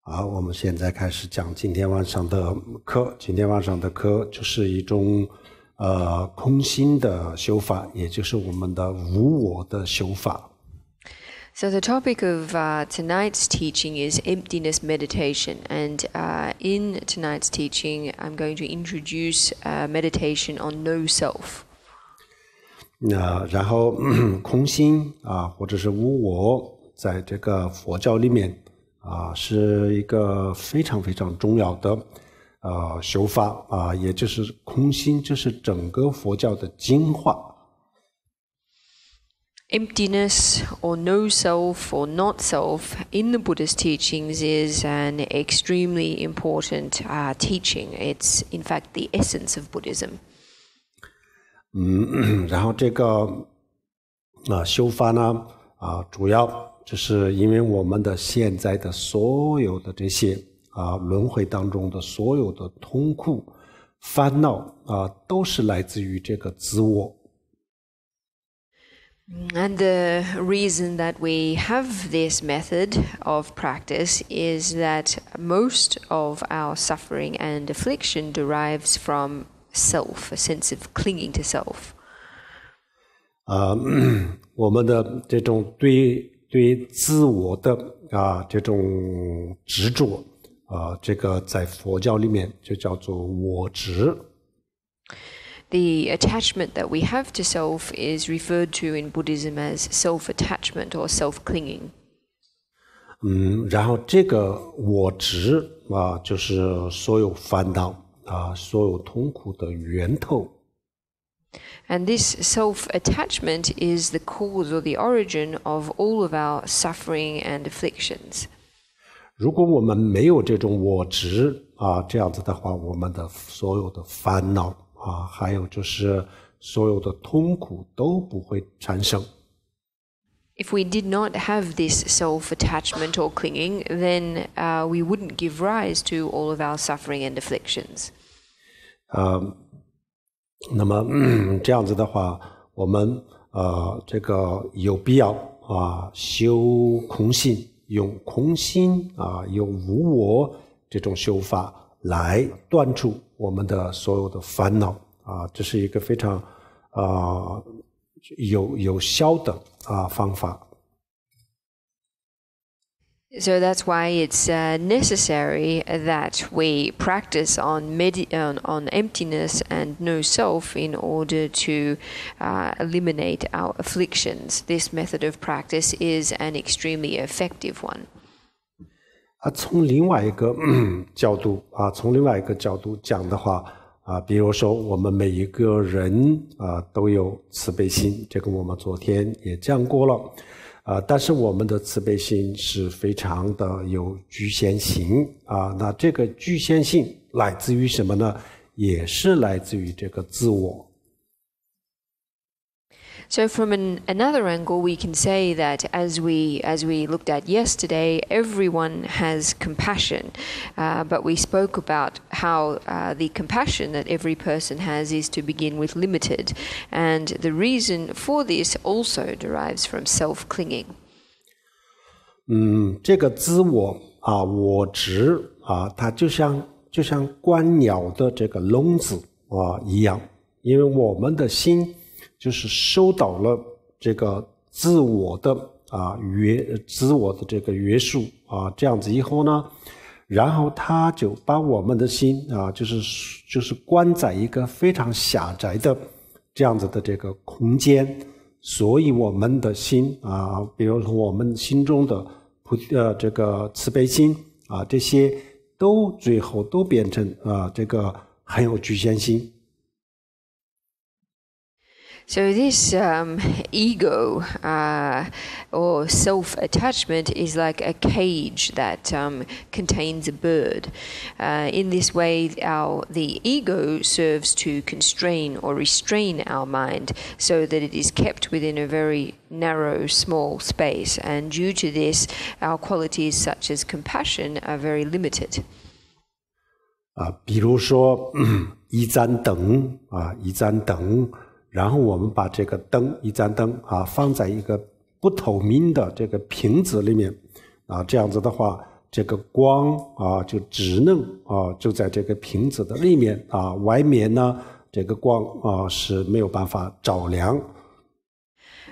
好，我们现在开始讲今天晚上的课。今天晚上的课就是一种空心的修法，也就是我们的无我的修法。So the topic of tonight's teaching is emptiness meditation, and in tonight's teaching I'm going to introduce meditation on no self. 然后空心或者是无我，在这个佛教里面是一个非常非常重要的修法也就是空心，就是整个佛教的精华。Emptiness or no self or not self in the Buddhist teachings is an extremely important teaching. It's in fact the essence of Buddhism. 然后这个修法呢主要就是因为我们的现在的所有的这些轮回当中的所有的痛苦烦恼都是来自于这个自我。And the reason that we have this method of practice is that most of our suffering and affliction derives from self, a sense of clinging to self. 我们的这种对自我的这种执着这个在佛教里面就叫做我执。The attachment that we have to self is referred to in Buddhism as self-attachment or self-clinging. 然后这个我执就是所有烦恼所有痛苦的源头。And this self-attachment is the cause or the origin of all of our suffering and afflictions. 如果我们没有这种我执这样子的话，我们的所有的烦恼还有就是所有的痛苦都不会产生。If we did not have this self-attachment or clinging, then we wouldn't give rise to all of our suffering and afflictions. 那么这样子的话，我们这个有必要修空性，用空心用无我这种修法来断除我们的所有的烦恼这是一个非常有效的方法。So that's why it's necessary that we practice on emptiness and no self in order to eliminate our afflictions. This method of practice is an extremely effective one. 从另外一个角度讲的话比如说我们每一个人都有慈悲心，这个我们昨天也讲过了。但是我们的慈悲心是非常的有局限性那这个局限性来自于什么呢？也是来自于这个自我。So from another angle, we can say that as we looked at yesterday, everyone has compassion, but we spoke about how the compassion that every person has is to begin with limited, and the reason for this also derives from self-clinging. 这个自我我执它就像观鸟的这个笼子一样，因为我们的心就是受到了这个自我的这个约束这样子以后呢，然后他就把我们的心就是关在一个非常狭窄的这样子的这个空间，所以我们的心比如说我们心中的这个慈悲心这些都最后都变成这个很有局限性。So this ego or self-attachment is like a cage that contains a bird. In this way, the ego serves to constrain or restrain our mind so that it is kept within a very narrow, small space. And due to this, our qualities such as compassion are very limited. 比如说一盏灯然后我们把这个一盏灯放在一个不透明的这个瓶子里面这样子的话，这个光就只能就在这个瓶子的里面外面呢这个光是没有办法照亮。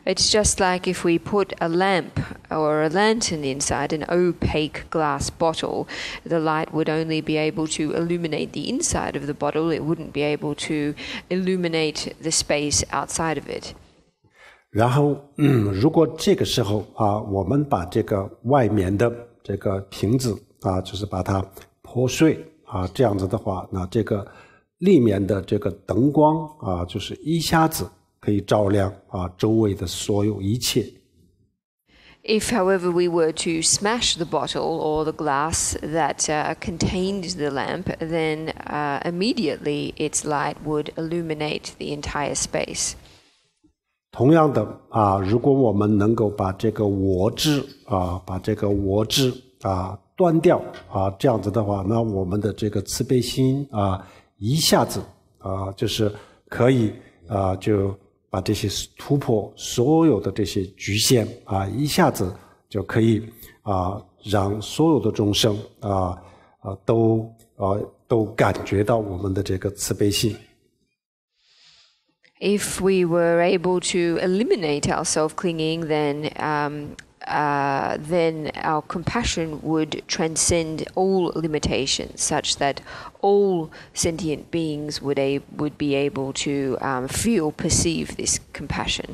It's just like if we put a lamp or a lantern inside an opaque glass bottle, the light would only be able to illuminate the inside of the bottle, it wouldn't be able to illuminate the space outside of it. 然后如果这个时候我们把这个外面的这个瓶子就是把它破碎这样子的话，那这个里面的这个灯光就是一下子可以照亮周围的所有一切。If, however, we were to smash the bottle or the glass that contained the lamp, then immediately its light would illuminate the entire space. 同样的如果我们能够把这个我执断掉这样子的话，那我们的这个慈悲心一下子就是可以就把这些突破所有的这些局限一下子就可以让所有的众生都感觉到我们的这个慈悲心。If we were able to eliminate our self-clinging, then our compassion would transcend all limitations, such that all sentient beings would be able to perceive this compassion.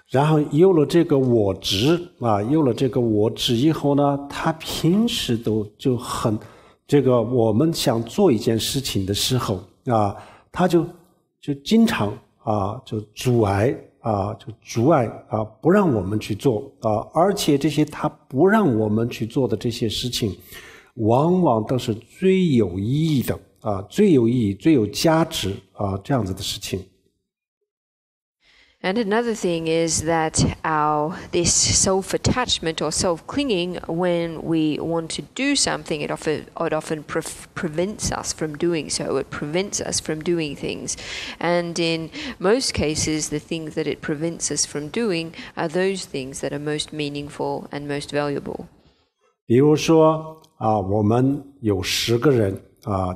然后有了这个我执以后呢，他平时就很这个我们想做一件事情的时候他就经常就阻碍不让我们去做而且这些他不让我们去做的这些事情，往往都是最有意义的最有意义、最有价值这样子的事情。And another thing is that this self-attachment or self-clinging, when we want to do something, it often prevents us from doing so. It prevents us from doing things. And in most cases, the things that it prevents us from doing are those things that are most meaningful and most valuable. 比如说我们有10个人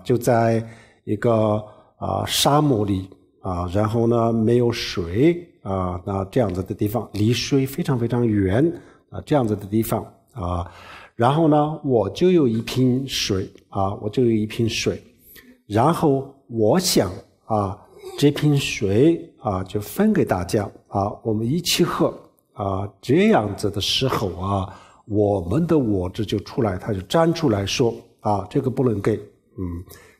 就在一个沙漠里然后呢没有水那这样子的地方，离水非常非常远这样子的地方然后呢我就有一瓶水然后我想这瓶水就分给大家我们一起喝这样子的时候我们的我执就出来，他就站出来说这个不能给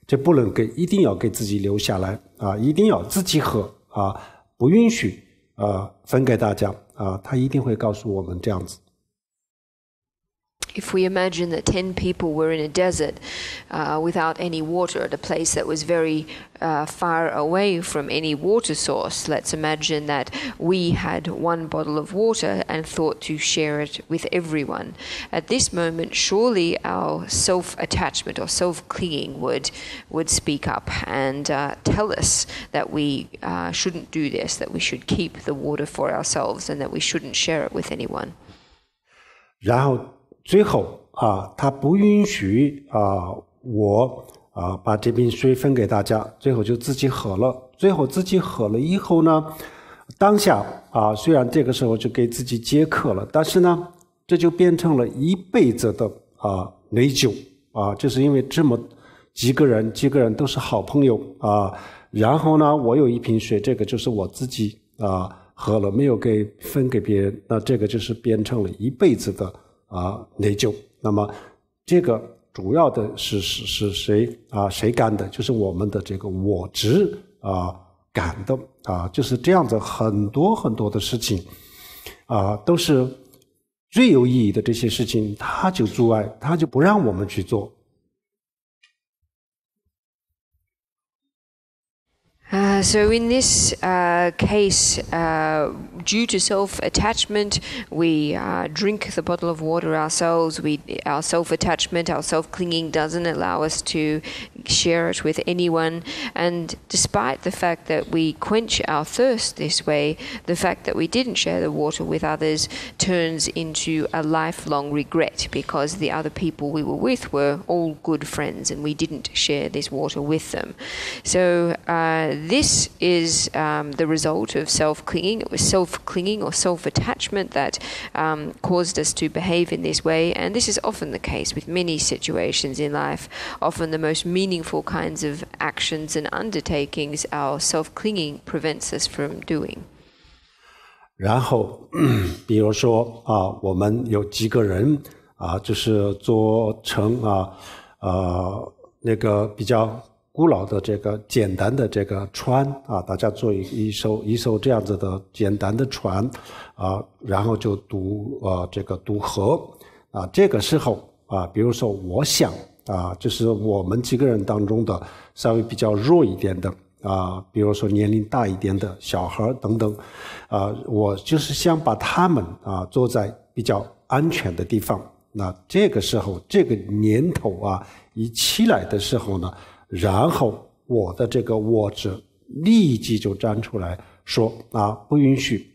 这不能给，一定要给自己留下来一定要自己喝不允许分给大家他一定会告诉我们这样子。If we imagine that 10 people were in a desert without any water at a place that was very far away from any water source, let's imagine that we had one bottle of water and thought to share it with everyone. At this moment, surely our self-attachment or self-clinging would speak up and tell us that we shouldn't do this, that we should keep the water for ourselves and that we shouldn't share it with anyone. 然后最后他不允许我把这瓶水分给大家，最后就自己喝了。最后自己喝了以后呢，当下虽然这个时候就给自己解渴了，但是呢这就变成了一辈子的内疚就是因为这么几个人都是好朋友然后呢我有一瓶水，这个就是我自己喝了，没有分给别人，那这个就是变成了一辈子的内疚。那么这个主要的是谁干的？就是我们的这个我执干的就是这样子很多很多的事情都是最有意义的这些事情，他就阻碍，他就不让我们去做。So in this case, due to self-attachment, we drink the bottle of water ourselves. Our self-attachment, our self-clinging doesn't allow us to share it with anyone. And despite the fact that we quench our thirst this way, the fact that we didn't share the water with others turns into a lifelong regret, because the other people we were with were all good friends and we didn't share this water with them. So this is the result of self-clinging. It was self-clinging or self-attachment that caused us to behave in this way, and this is often the case with many situations in life. Often the most meaningful kinds of actions and undertakings, our self-clinging prevents us from doing. 然后比如说我们有几个人就是做成那个比较古老的这个简单的这个船大家做一艘这样子的简单的船然后就渡河这个时候比如说我想就是我们几个人当中的稍微比较弱一点的比如说年龄大一点的小孩等等我就是想把他们坐在比较安全的地方。那这个时候这个念头一起来的时候呢，然后我的这个我执立即就站出来说不允许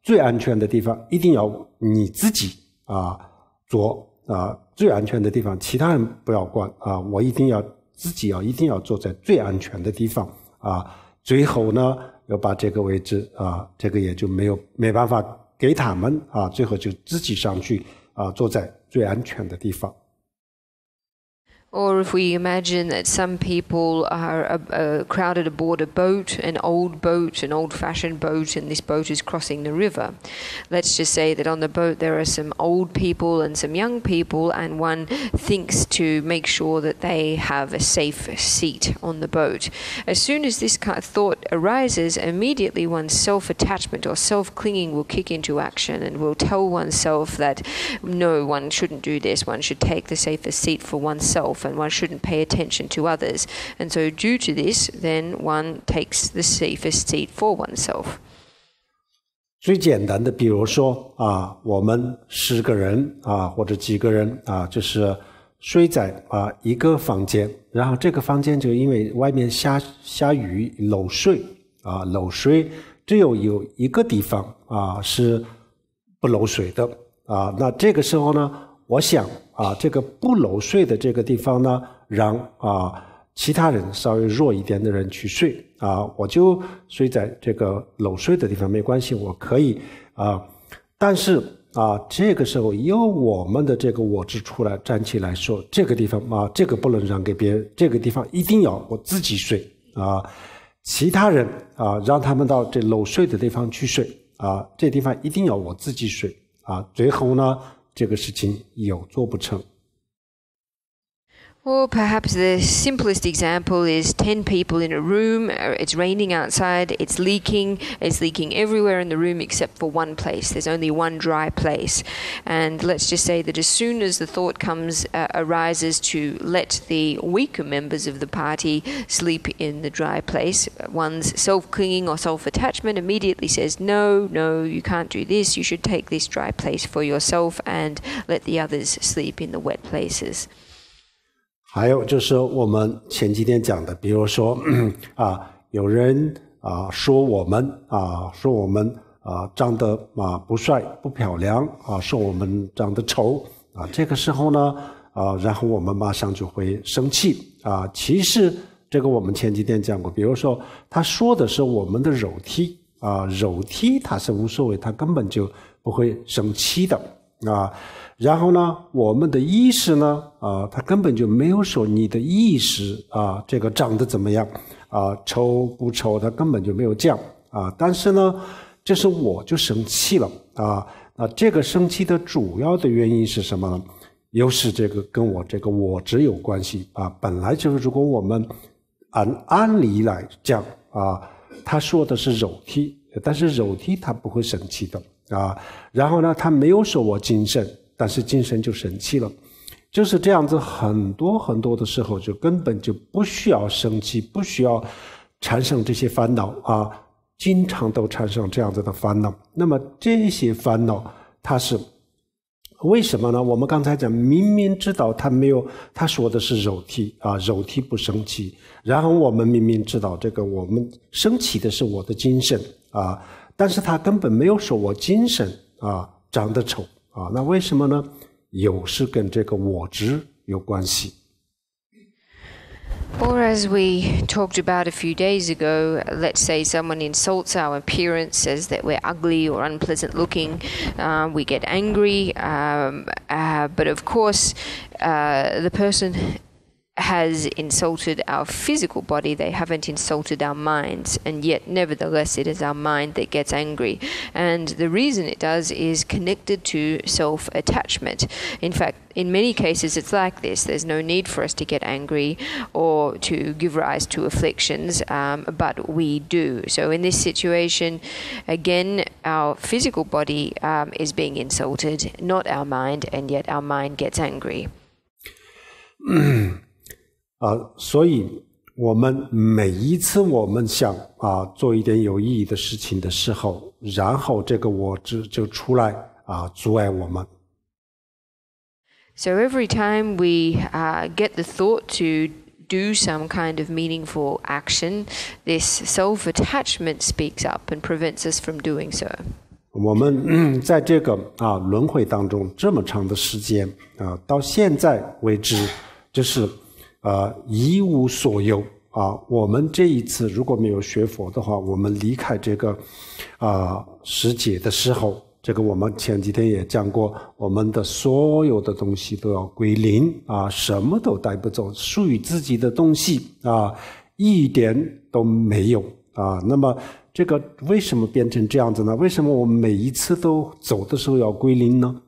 最安全的地方一定要你自己做最安全的地方其他人不要管我一定要自己一定要坐在最安全的地方最后呢要把这个位置这个也就没办法给他们最后就自己上去坐在最安全的地方。Or if we imagine that some people are crowded aboard a boat, an old-fashioned boat, and this boat is crossing the river. Let's just say that on the boat there are some old people and some young people, and one thinks to make sure that they have a safe seat on the boat. As soon as this kind of thought arises, immediately one's self-attachment or self-clinging will kick into action and will tell oneself that no, one shouldn't do this, one should take the safest seat for oneself, and one shouldn't pay attention to others. And so due to this, then one takes the safest seat for oneself. 最简单的比如说我们10个人或者几个人就是睡在一个房间，然后这个房间就因为外面下雨漏水只有一个地方是不漏水的那这个时候呢我想这个不漏水的这个地方呢让其他人稍微弱一点的人去睡我就睡在这个漏水的地方没关系我可以但是这个时候由我们的这个我执出来站起来说这个地方这个不能让给别人这个地方一定要我自己睡其他人让他们到这漏水的地方去睡这地方一定要我自己睡最后呢这个事情有做不成 Or perhaps the simplest example is 10 people in a room, it's raining outside, it's leaking everywhere in the room except for one place. There's only one dry place. And let's just say that as soon as the thought arises to let the weaker members of the party sleep in the dry place, one's self-clinging or self-attachment immediately says, no, you can't do this, you should take this dry place for yourself and let the others sleep in the wet places. 还有就是我们前几天讲的比如说有人说我们长得不帅不漂亮说我们长得丑这个时候呢然后我们马上就会生气其实这个我们前几天讲过比如说他说的是我们的肉体肉体他是无所谓他根本就不会生气的然后呢我们的意识呢他根本就没有说你的意识这个长得怎么样丑不丑他根本就没有讲但是呢就是我就生气了那这个生气的主要的原因是什么呢又是这个跟我这个我执有关系本来就是如果我们按理来讲他说的是肉体但是肉体他不会生气的然后呢他没有说我精神但是精神就生气了就是这样子很多很多的时候就根本就不需要生气不需要产生这些烦恼啊，经常都产生这样子的烦恼。那么这些烦恼它是为什么呢？我们刚才讲明明知道他说的是肉体啊，肉体不生气，然后我们明明知道这个我们生气的是我的精神啊，但是他根本没有说我精神啊长得丑啊，那为什么呢？有是跟这个我执有关系。Or as we talked about a few days ago, let's say someone insults our appearance, says that we're ugly or unpleasant looking, we get angry, but of course the person has insulted our physical body, they haven't insulted our minds, and yet nevertheless it is our mind that gets angry. And the reason it does is connected to self-attachment. In fact, in many cases it's like this. There's no need for us to get angry or to give rise to afflictions, but we do. So in this situation, again, our physical body is being insulted, not our mind, and yet our mind gets angry. 所以我们每一次我们想做一点有意义的事情的时候，然后这个我执就出来阻碍我们。So every time we get the thought to do some kind of meaningful action, this self-attachment speaks up and prevents us from doing so. 我们在这个轮回当中这么长的时间到现在为止，就是一无所有我们这一次如果没有学佛的话，我们离开这个世界的时候，这个我们前几天也讲过，我们的所有的东西都要归零什么都带不走，属于自己的东西一点都没有那么这个为什么变成这样子呢？为什么我们每一次都走的时候要归零呢？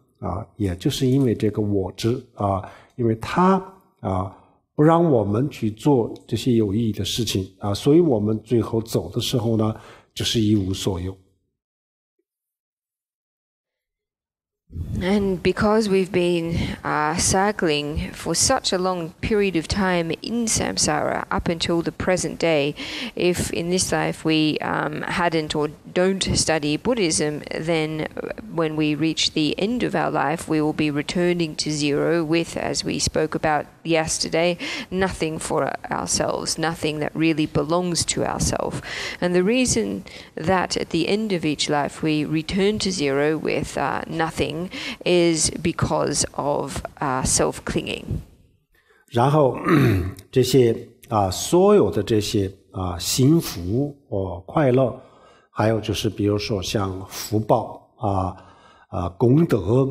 也就是因为这个我执因为它不让我们去做这些有意义的事情所以我们最后走的时候呢，就是一无所有。And because we've been cycling for such a long period of time in samsara up until the present day, if in this life we hadn't or don't study Buddhism, then when we reach the end of our life, we will be returning to zero with, as we spoke about yesterday, nothing for ourselves, nothing that really belongs to ourselves. And the reason that at the end of each life we return to zero with nothing is because of self-clinging. 然后这些所有的这些幸福快乐，还有就是比如说像福报功德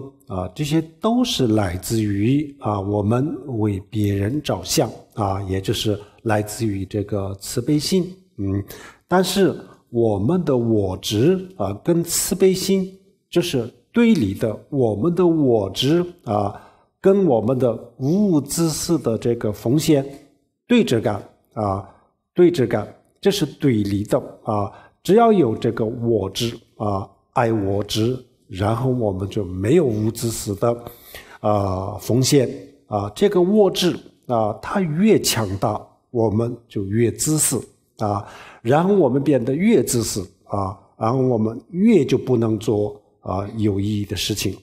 这些都是来自于我们为别人着想也就是来自于这个慈悲心但是我们的我执跟慈悲心就是对立的，我们的我执跟我们的无自私的这个奉献对峙感这是对立的只要有这个我执爱我执，然后我们就没有无自私的奉献这个我执它越强大，我们就越自私然后我们变得越自私然后我们越就不能做有意义的事情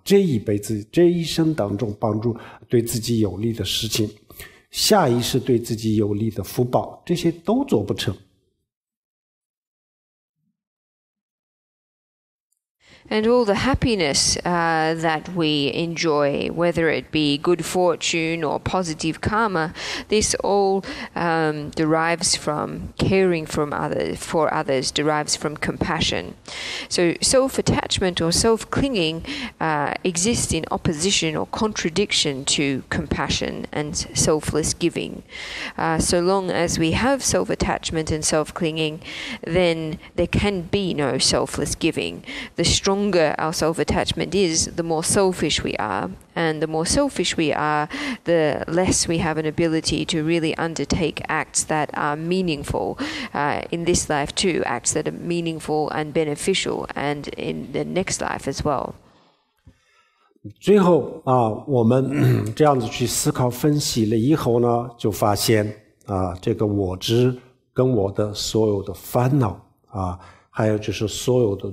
这一辈子这一生当中帮助对自己有利的事情，下一世对自己有利的福报，这些都做不成。And all the happiness that we enjoy, whether it be good fortune or positive karma, this all derives from caring for others, derives from compassion. So self-attachment or self-clinging exists in opposition or contradiction to compassion and selfless giving. So long as we have self-attachment and self-clinging, then there can be no selfless giving. The stronger our self-attachment is, the more selfish we are. And the more selfish we are, the less we have an ability to really undertake acts that are meaningful in this life too, acts that are meaningful and beneficial, and in the next life as well. 最后我们这样子去思考分析了以后呢，就发现这个我执跟我的所有的烦恼啊，还有就是所有的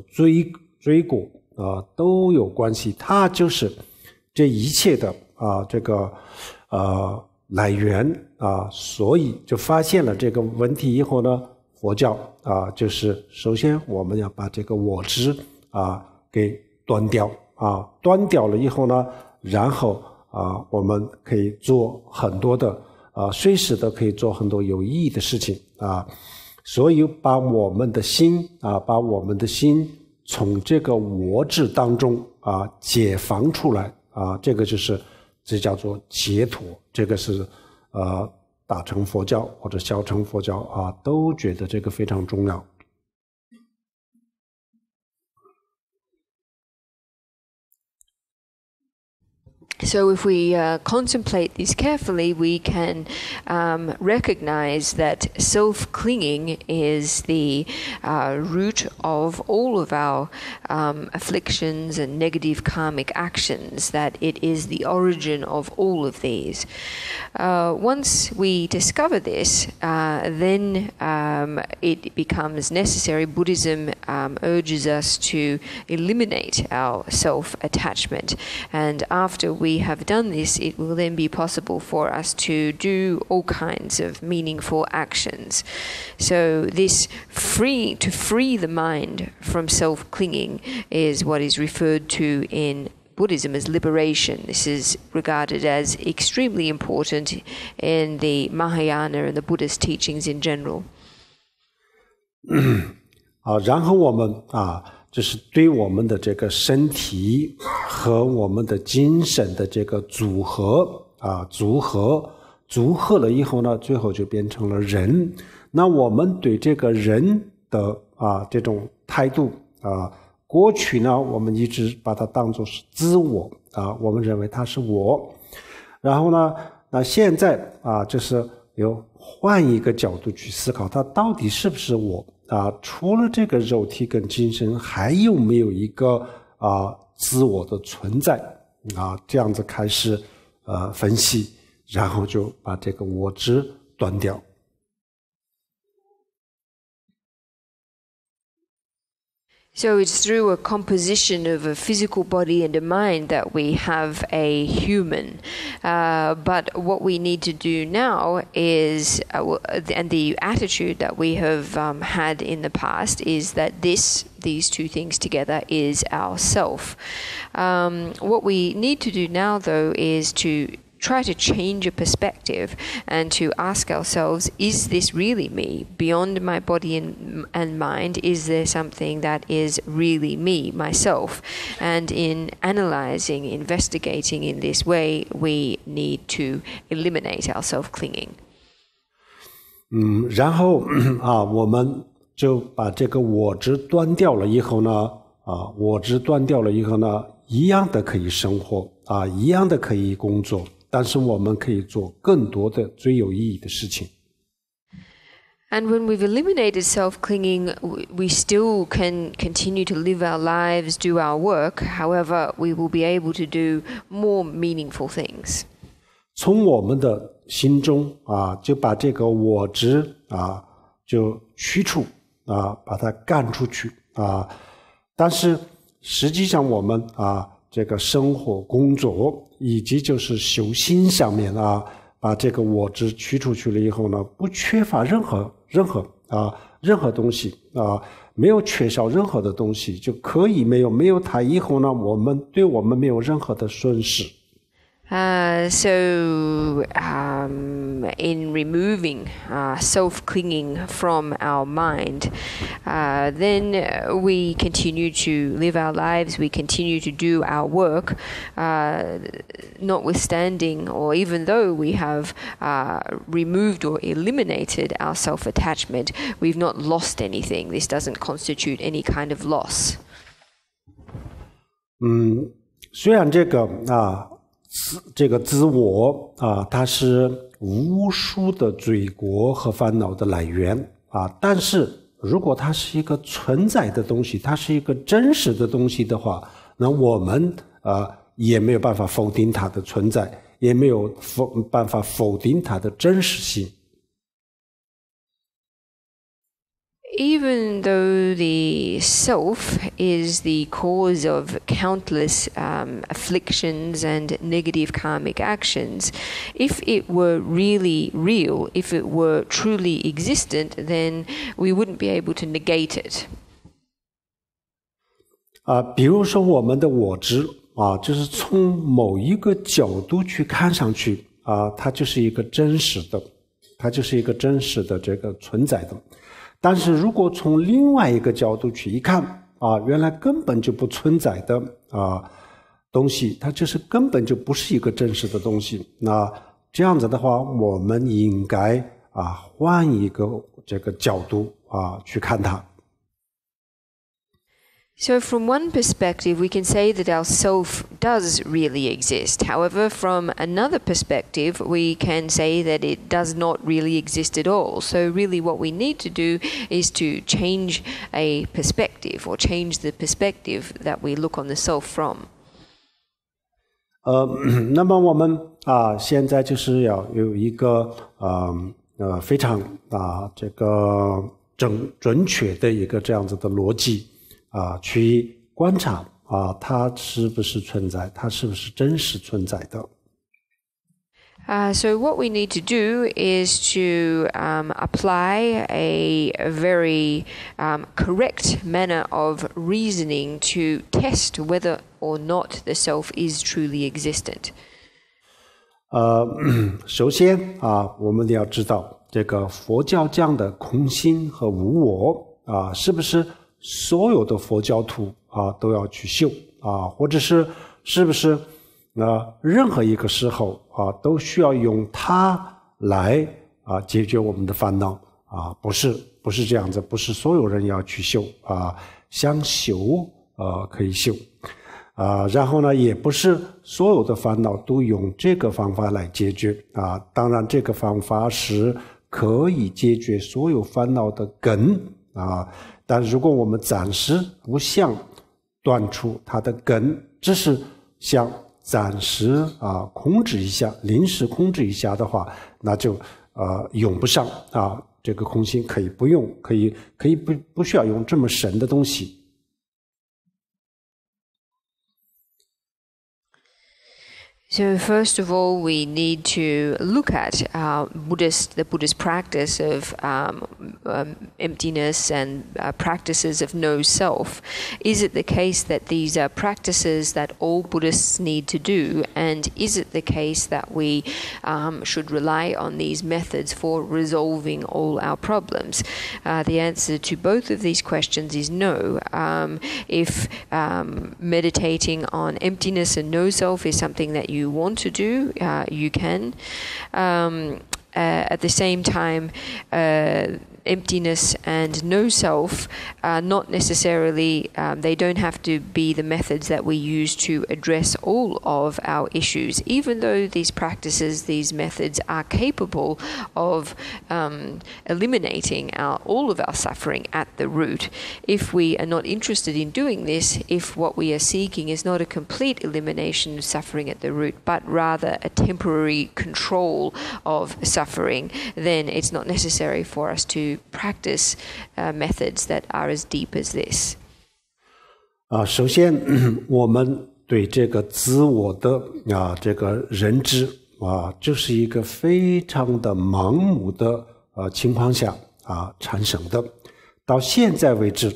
追果啊都有关系，它就是这一切的这个来源啊，所以就发现了这个问题以后呢，佛教就是首先我们要把这个我执给端掉端掉了以后呢，然后我们可以做很多的随时都可以做很多有意义的事情所以把我们的心从这个我执当中解放出来这叫做解脱，这个是大乘佛教或者小乘佛教都觉得这个非常重要。So if we contemplate this carefully, we can recognize that self-clinging is the root of all of our afflictions and negative karmic actions, that it is the origin of all of these. Once we discover this, then it becomes necessary. Buddhism urges us to eliminate our self-attachment, and after we have done this, it will then be possible for us to do all kinds of meaningful actions. So this to free the mind from self-clinging is what is referred to in Buddhism as liberation. This is regarded as extremely important in the Mahayana and the Buddhist teachings in general. 然后我们就是对我们的这个身体和我们的精神的这个组合了以后呢，最后就变成了人。那我们对这个人的这种态度过去呢，我们一直把它当作是自我我们认为它是我。然后呢，那现在就是有换一个角度去思考，它到底是不是我除了这个肉体跟精神，还有没有一个自我的存在这样子开始分析，然后就把这个我执断掉。So it's through a composition of a physical body and a mind that we have a human. But what we need to do now is, and the attitude that we have had in the past is that these two things together is our self. What we need to do now, though, is to try to change a perspective and to ask ourselves, is this really me? Beyond my body and mind, is there something that is really me, myself? And in analyzing, investigating in this way, we need to eliminate our self-clinging. 然后我们就把这个我执断掉了以后呢，一样的可以生活一样的可以工作。但是我们可以做更多的最有意义的事情。And when we've eliminated self-clinging, we still can continue to live our lives, do our work. However, we will be able to do more meaningful things. 从我们的心中就把这个我执就驱除把它赶出去但是实际上我们这个生活工作以及就是修心上面把这个我执驱出去了以后呢，不缺乏任何东西没有缺少任何的东西，就可以没有它以后呢，对我们没有任何的损失。So in removing self-clinging from our mind, then we continue to live our lives, we continue to do our work, notwithstanding or even though we have removed or eliminated our self-attachment, we've not lost anything. This doesn't constitute any kind of loss. 虽然这个自我它是无数的罪过和烦恼的来源但是如果它是一个存在的东西，它是一个真实的东西的话，那我们也没有办法否定它的存在，也没有办法否定它的真实性。even though the self is the cause of countless afflictions and negative karmic actions, if it were really real, if it were truly existent, then we wouldn't be able to negate it. 比如说我们的我执就是从某一个角度去看上去它就是一个真实的，它就是一个真实的这个存在的。但是如果从另外一个角度去一看原来根本就不存在的东西，它就是根本就不是一个真实的东西。那这样子的话，我们应该换一个这个角度去看它。So from one perspective, we can say that our self does really exist. However, from another perspective, we can say that it does not really exist at all. So really what we need to do is to change a perspective or change the perspective that we look on the self from. 那么我们现在就是要有一个非常这个准确的一个这样子的逻辑去观察它是不是存在，它是不是真实存在的。So what we need to do is to apply a very correct manner of reasoning to test whether or not the self is truly existent. 首先我们要知道这个佛教讲的空性和无我是不是所有的佛教徒都要去修或者是不是任何一个时候都需要用它来解决我们的烦恼不是这样子，不是所有人要去修想修可以修然后呢也不是所有的烦恼都用这个方法来解决当然这个方法是可以解决所有烦恼的根但如果我们暂时不想断除它的根，只是想暂时控制一下，临时控制一下的话，那就用不上这个空性可以不用，可以不需要用这么深的东西。So first of all, we need to look at the Buddhist practice of emptiness and practices of no self. Is it the case that these are practices that all Buddhists need to do? And is it the case that we should rely on these methods for resolving all our problems? The answer to both of these questions is no. If meditating on emptiness and no self is something that you want to do, you can. At the same time, emptiness and no self not necessarily, they don't have to be the methods that we use to address all of our issues, even though these practices, these methods are capable of eliminating all of our suffering at the root. If we are not interested in doing this, if what we are seeking is not a complete elimination of suffering at the root, but rather a temporary control of suffering, then it's not necessary for us to practice methods that are as deep as this. 首先我们对这个自我的这个认知就是一个非常的盲目的情况下产生的。到现在为止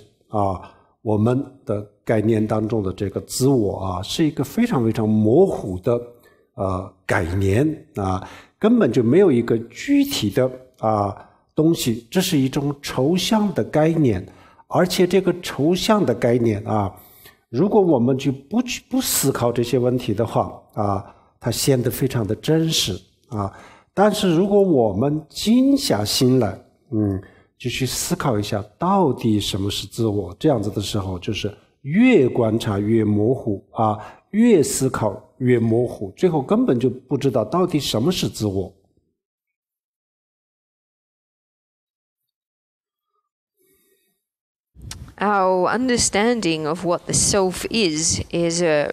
我们的概念当中的这个自我是一个非常非常模糊的概念根本就没有一个具体的东西，这是一种抽象的概念，而且这个抽象的概念如果我们就不思考这些问题的话它显得非常的真实但是如果我们静下心来就去思考一下到底什么是自我，这样子的时候就是越观察越模糊越思考越模糊，最后根本就不知道到底什么是自我。Our understanding of what the self is a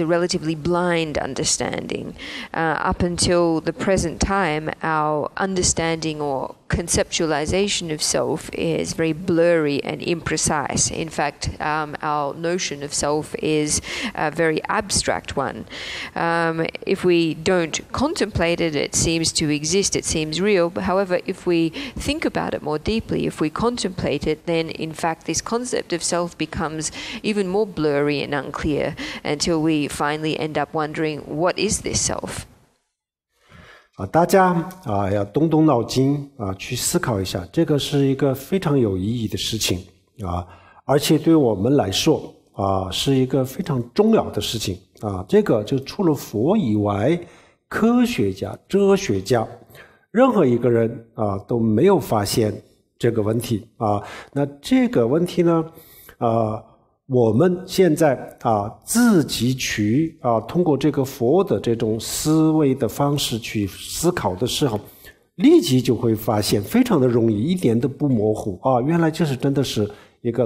relatively blind understanding. Up until the present time, our understanding or conceptualization of self is very blurry and imprecise. In fact, our notion of self is a very abstract one. If we don't contemplate it, it seems to exist, it seems real. But however, if we think about it more deeply, if we contemplate it, then in fact this concept of self becomes even more blurry and unclear until we finally end up wondering, what is this self? 大家要动动脑筋去思考一下，这个是一个非常有意义的事情而且对我们来说是一个非常重要的事情这个就除了佛以外，科学家、哲学家，任何一个人都没有发现这个问题那这个问题呢我们现在自己去通过这个佛的这种思维的方式去思考的时候，立即就会发现非常的容易，一点都不模糊原来就是真的是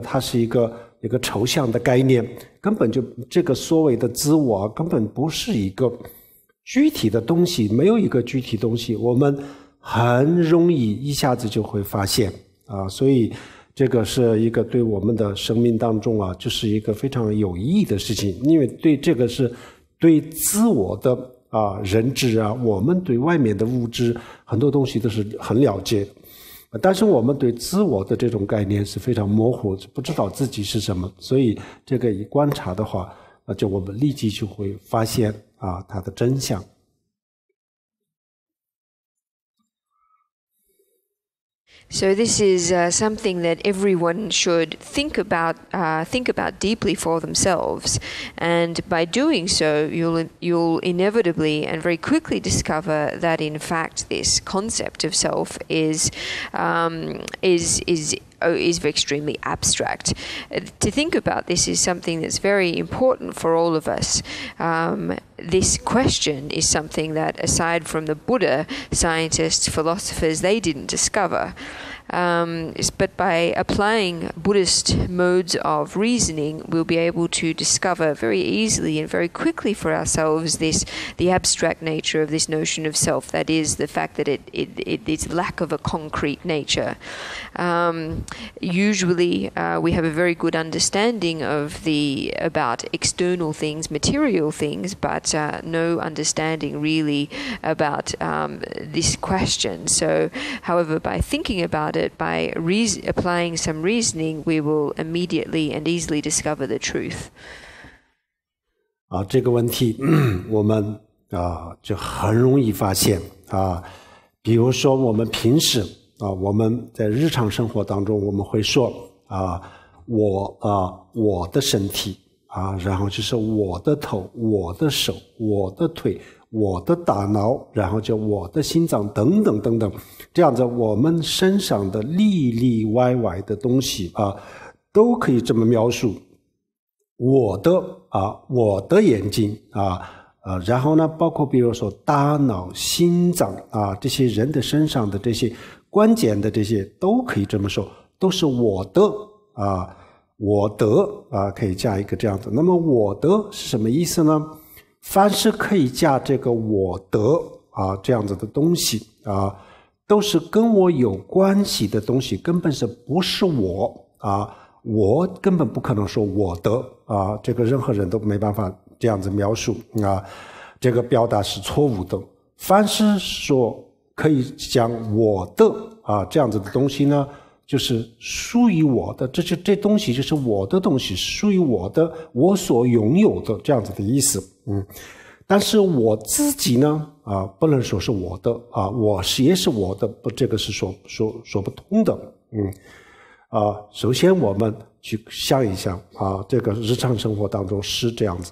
它是一个抽象的概念，根本就这个所谓的自我根本不是一个具体的东西，没有一个具体东西，我们很容易一下子就会发现所以这个是一个对我们的生命当中就是一个非常有意义的事情，因为这个是对自我的认知我们对外面的物质很多东西都是很了解但是我们对自我的这种概念是非常模糊，不知道自己是什么，所以这个一观察的话就我们立即就会发现它的真相。So this is something that everyone should think about deeply for themselves, and by doing so, you'll inevitably and very quickly discover that in fact this concept of self is extremely abstract. To think about this is something that's very important for all of us. This question is something that, aside from the Buddha, scientists, philosophers, they didn't discover. But by applying Buddhist modes of reasoning, we'll be able to discover very easily and very quickly for ourselves the abstract nature of this notion of self, that is, the fact that it is lack of a concrete nature. Usually we have a very good understanding about external things, material things, but no understanding really about this question. So, however, by thinking about it, by applying some reasoning, we will immediately and easily discover the truth. 这个问题我们就很容易发现比如说我们平时我们在日常生活当中我们会说我的身体然后就是我的头、我的手、我的腿、我的大脑，然后就我的心脏等等等等，这样子我们身上的里里外外的东西都可以这么描述。我的眼睛然后呢包括比如说大脑、心脏这些人的身上的这些关键的这些都可以这么说，都是我的我的可以加一个这样子。那么我的是什么意思呢？凡是可以加这个我的这样子的东西都是跟我有关系的东西，根本是不是我我根本不可能说我的这个任何人都没办法这样子描述这个表达是错误的。凡是说可以讲我的这样子的东西呢，就是属于我的，这东西就是我的东西，属于我的，我所拥有的这样子的意思。但是我自己呢不能说是我的我也是我的，这个是说不通的。首先我们去想一想这个日常生活当中是这样子。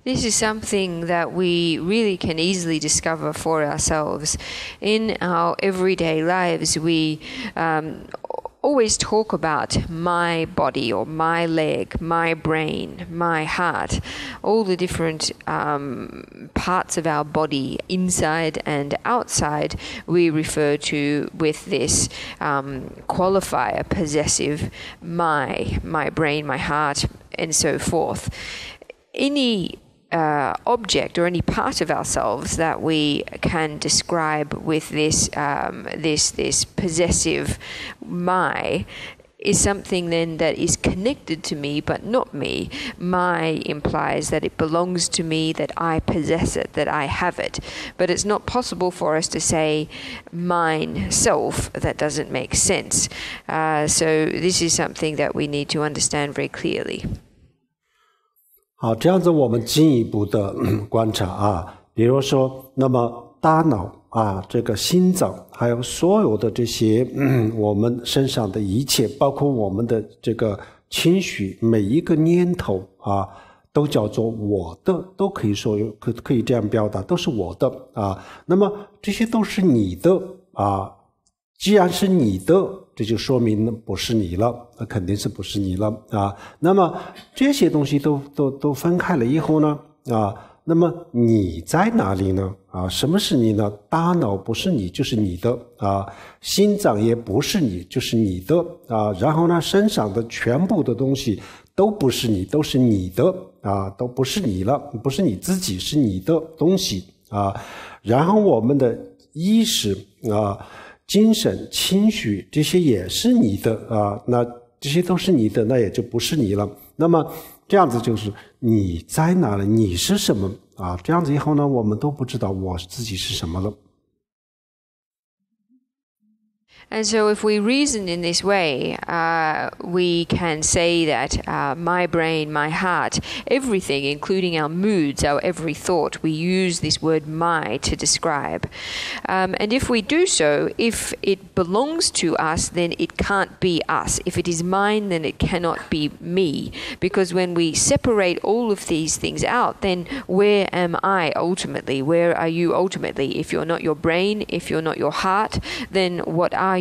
This is something that we really can easily discover for ourselves. In our everyday lives, we always talk about my body or my leg, my brain, my heart, all the different parts of our body, inside and outside, we refer to with this qualifier, possessive, my brain, my heart, and so forth. Any object or any part of ourselves that we can describe with this possessive my is something then that is connected to me but not me. My implies that it belongs to me, that I possess it, that I have it. But it's not possible for us to say mine, self. That doesn't make sense. So this is something that we need to understand very clearly. 好，这样子我们进一步的观察啊，比如说，那么大脑啊，这个心脏，还有所有的这些我们身上的一切，包括我们的这个情绪，每一个念头啊，都叫做我的，都可以说可以这样表达，都是我的啊。那么这些都是你的啊，既然是你的，这就说明不是你了，那肯定是不是你了啊。那么这些东西都分开了以后呢啊。那么你在哪里呢？啊，什么是你呢？大脑不是你就是你的啊，心脏也不是你就是你的啊，然后呢，身上的全部的东西都不是你，都是你的啊，都不是你了，不是你自己，是你的东西啊。然后我们的意识啊、精神、情绪这些也是你的啊，那这些都是你的，那也就不是你了。那么这样子就是你在哪里，你是什么啊？这样子以后呢，我们都不知道我自己是什么了。And so if we reason in this way, we can say that my brain, my heart, everything, including our moods, our every thought, we use this word my to describe. And if we do so, if it belongs to us, then it can't be us. If it is mine, then it cannot be me. Because when we separate all of these things out, then where am I ultimately? Where are you ultimately? If you're not your brain, if you're not your heart, then what are you?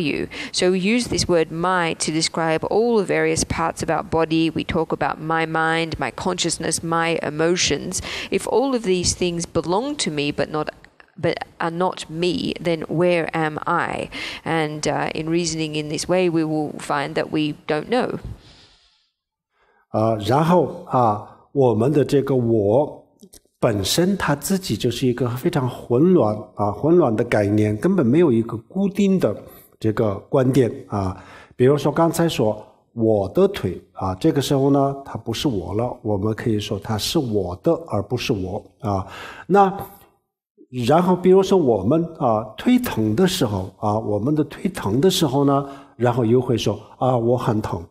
So we use this word my to describe all the various parts of our body. We talk about my mind, my consciousness, my emotions. If all of these things belong to me but are not me, then where am I? And in reasoning in this way, we will find that we don't know. 然后我们的这个我本身它自己就是一个非常混乱的概念，根本没有一个固定的这个观点啊。比如说刚才说我的腿啊，这个时候呢它不是我了，我们可以说它是我的而不是我啊。那然后比如说我们腿疼的时候我们的腿疼的时候呢，然后又会说我很疼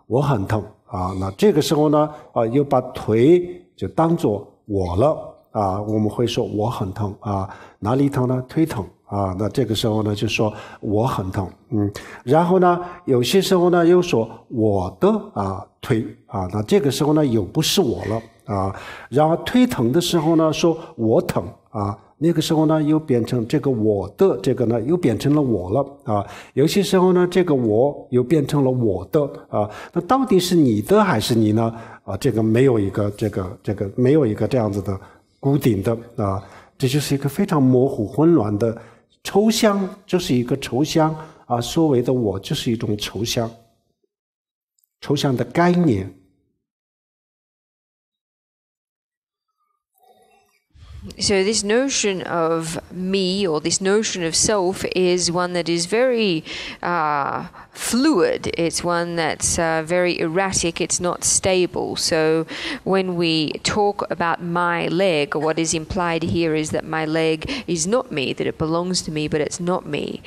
我很疼那这个时候呢又把腿就当作我了我们会说我很疼哪里疼呢？腿疼那这个时候呢就说我很疼然后呢有些时候呢又说我的腿那这个时候呢又不是我了然后腿疼的时候呢说我疼那个时候呢又变成这个我的这个呢又变成了我了有些时候呢这个我又变成了我的那到底是你的还是你呢这个没有一个这个没有一个这样子的固定的这就是一个非常模糊混乱的抽象，就是一个抽象所谓的我就是一种抽象的概念。So this notion of me, or this notion of self, is one that is very fluid. It's one that's very erratic. It's not stable. So when we talk about my leg, what is implied here is that my leg is not me, that it belongs to me, but it's not me.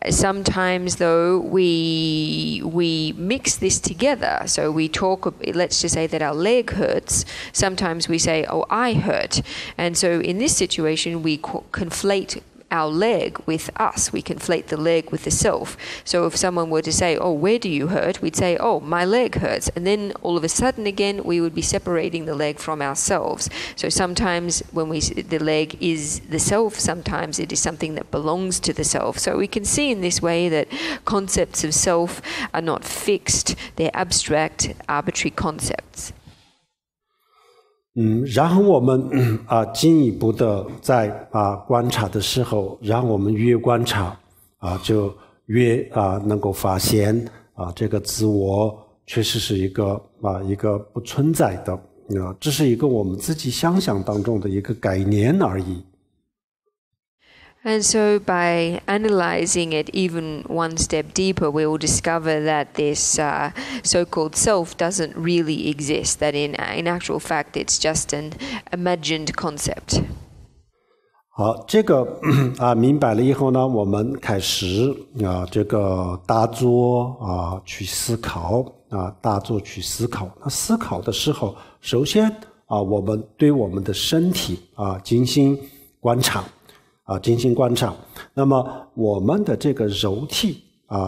Sometimes, though, we mix this together. So we talk, let's just say that our leg hurts. Sometimes we say, oh, I hurt. And so in this situation, we conflate our leg with us. We conflate the leg with the self. So if someone were to say, oh, where do you hurt? We'd say, oh, my leg hurts. And then all of a sudden again, we would be separating the leg from ourselves. So sometimes when the leg is the self, sometimes it is something that belongs to the self. So we can see in this way that concepts of self are not fixed. They're abstract, arbitrary concepts. 然后我们进一步的在观察的时候，然后我们越观察就越能够发现这个自我确实是一个不存在的这是一个我们自己想象当中的一个概念而已。And so by analyzing it even one step deeper, we will discover that this so-called self doesn't really exist, that in actual fact it's just an imagined concept. 好，这个明白了以后呢，我们开始这个大坐去思考大坐去思考。那思考的时候，首先我们对我们的身体进行观察进行观察。那么我们的这个肉体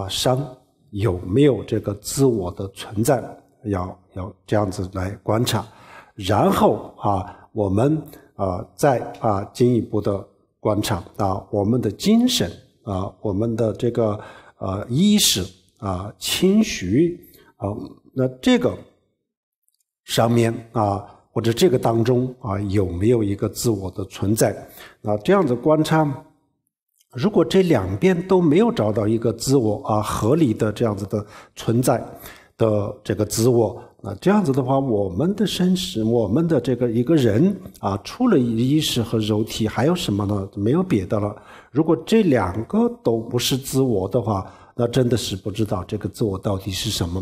上有没有这个自我的存在，要这样子来观察。然后我们再进一步的观察我们的精神我们的这个意识情绪那这个上面或者这个当中有没有一个自我的存在。这样子观察，如果这两边都没有找到一个自我合理的这样子的存在的这个自我，这样子的话，我们的身世，我们的这个一个人除了意识和肉体还有什么呢？没有别的了。如果这两个都不是自我的话，那真的是不知道这个自我到底是什么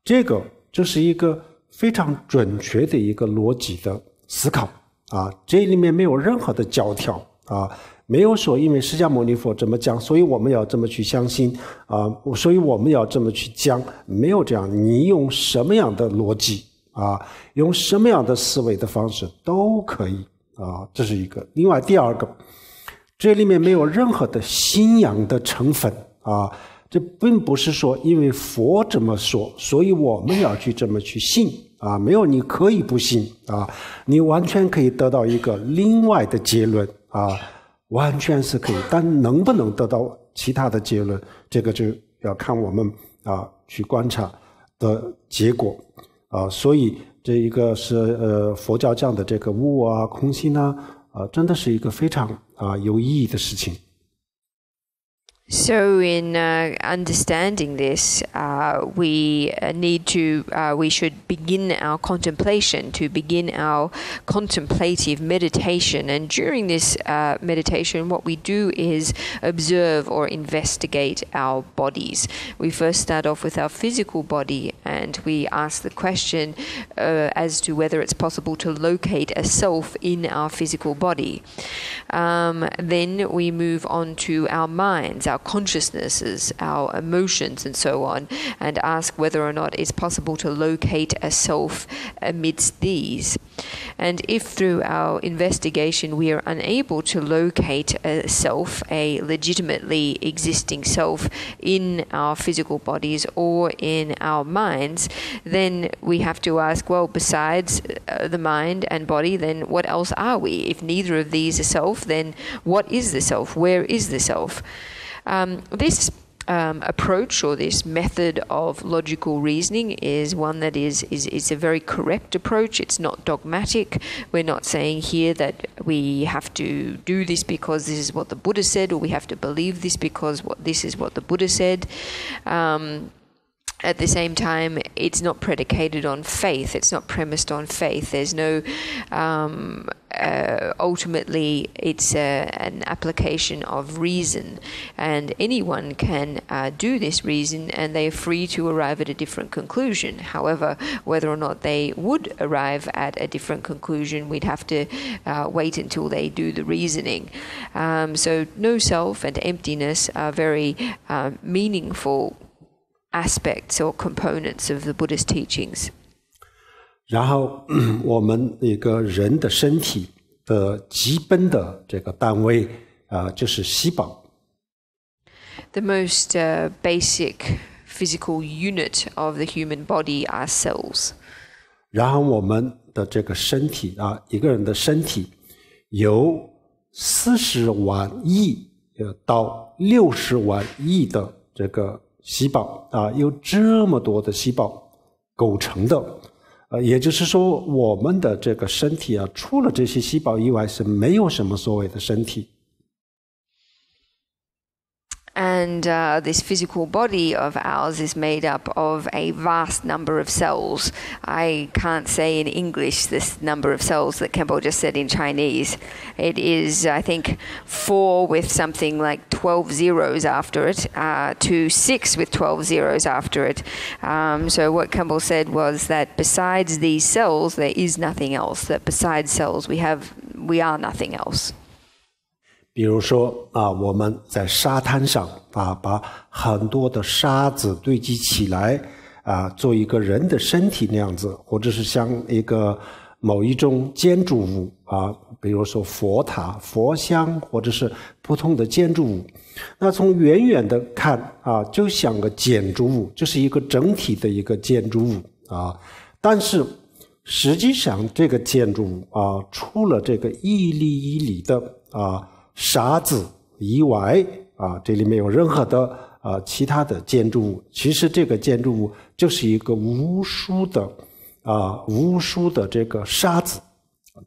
这个就是一个非常准确的一个逻辑的思考这里面没有任何的教条没有说因为释迦牟尼佛这么讲，所以我们要这么去相信所以我们要这么去讲，没有这样。你用什么样的逻辑用什么样的思维的方式都可以这是一个。另外第二个，这里面没有任何的信仰的成分这并不是说因为佛这么说，所以我们要去这么去信没有，你可以不信你完全可以得到一个另外的结论完全是可以。但能不能得到其他的结论，这个就要看我们去观察的结果所以这一个是佛教讲的这个悟空性真的是一个非常有意义的事情。So in understanding this, we should begin our contemplation, to begin our contemplative meditation. And during this meditation, what we do is observe or investigate our bodies. We first start off with our physical body, and we ask the question as to whether it's possible to locate a self in our physical body. Then we move on to our minds, our consciousnesses, our emotions, and so on, and ask whether or not it's possible to locate a self amidst these. And if through our investigation we are unable to locate a self, a legitimately existing self in our physical bodies or in our minds, then we have to ask, well, besides the mind and body, then what else are we? If neither of these are self, then what is the self? Where is the self? This approach or this method of logical reasoning is one that is a very correct approach. It's not dogmatic. We're not saying here that we have to do this because this is what the Buddha said, or we have to believe this because this is what the Buddha said. At the same time, it's not predicated on faith. It's not premised on faith. There's no ultimately it's an application of reason, and anyone can do this reason, and they are free to arrive at a different conclusion. However, whether or not they would arrive at a different conclusion, we'd have to wait until they do the reasoning. So no self and emptiness are very meaningful aspects or components of the Buddhist teachings. 然后我们一个人的身体的基本的这个单位就是细胞。The most basic physical unit of the human body are cells. 然后我们的这个身体一个人的身体有40万亿到60万亿的这个细胞有这么多的细胞构成的也就是说我们的这个身体除了这些细胞以外是没有什么所谓的身体。And this physical body of ours is made up of a vast number of cells. I can't say in English this number of cells that Kempo just said in Chinese. It is, I think, 4 with something like 12 zeros after it, to 6 with 12 zeros after it. So what Kempo said was that besides these cells, there is nothing else. That besides cells, we are nothing else. 比如说我们在沙滩上把很多的沙子堆积起来做一个人的身体那样子，或者是像一个某一种建筑物比如说佛塔、佛像，或者是普通的建筑物。那从远远的看就像个建筑物，就是一个整体的一个建筑物但是实际上这个建筑物除了这个一粒一粒的沙子以外这里没有任何的其他的建筑物。其实这个建筑物就是一个无数的这个沙子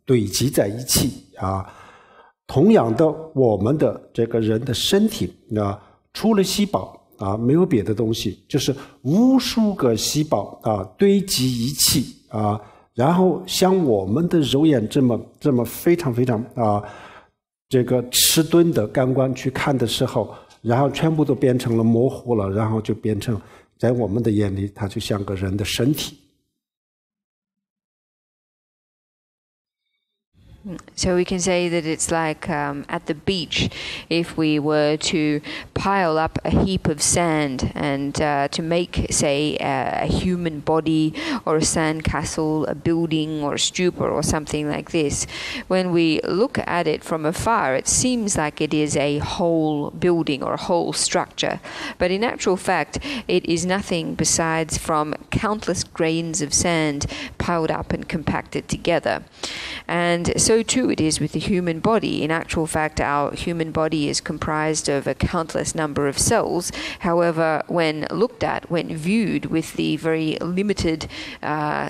堆积在一起同样的，我们的这个人的身体除了细胞没有别的东西，就是无数个细胞堆积一起然后像我们的肉眼这么非常非常这个迟钝的感官去看的时候，然后全部都变成了模糊了，然后就变成在我们的眼里它就像个人的身体。So we can say that it's like at the beach, if we were to pile up a heap of sand and to make, say, a human body or a sandcastle, a building or a stupa or something like this. When we look at it from afar, it seems like it is a whole building or a whole structure. But in actual fact, it is nothing besides from countless grains of sand piled up and compacted together. And so too it is with the human body. In actual fact, our human body is comprised of a countless number of cells. However, when looked at, when viewed with the very limited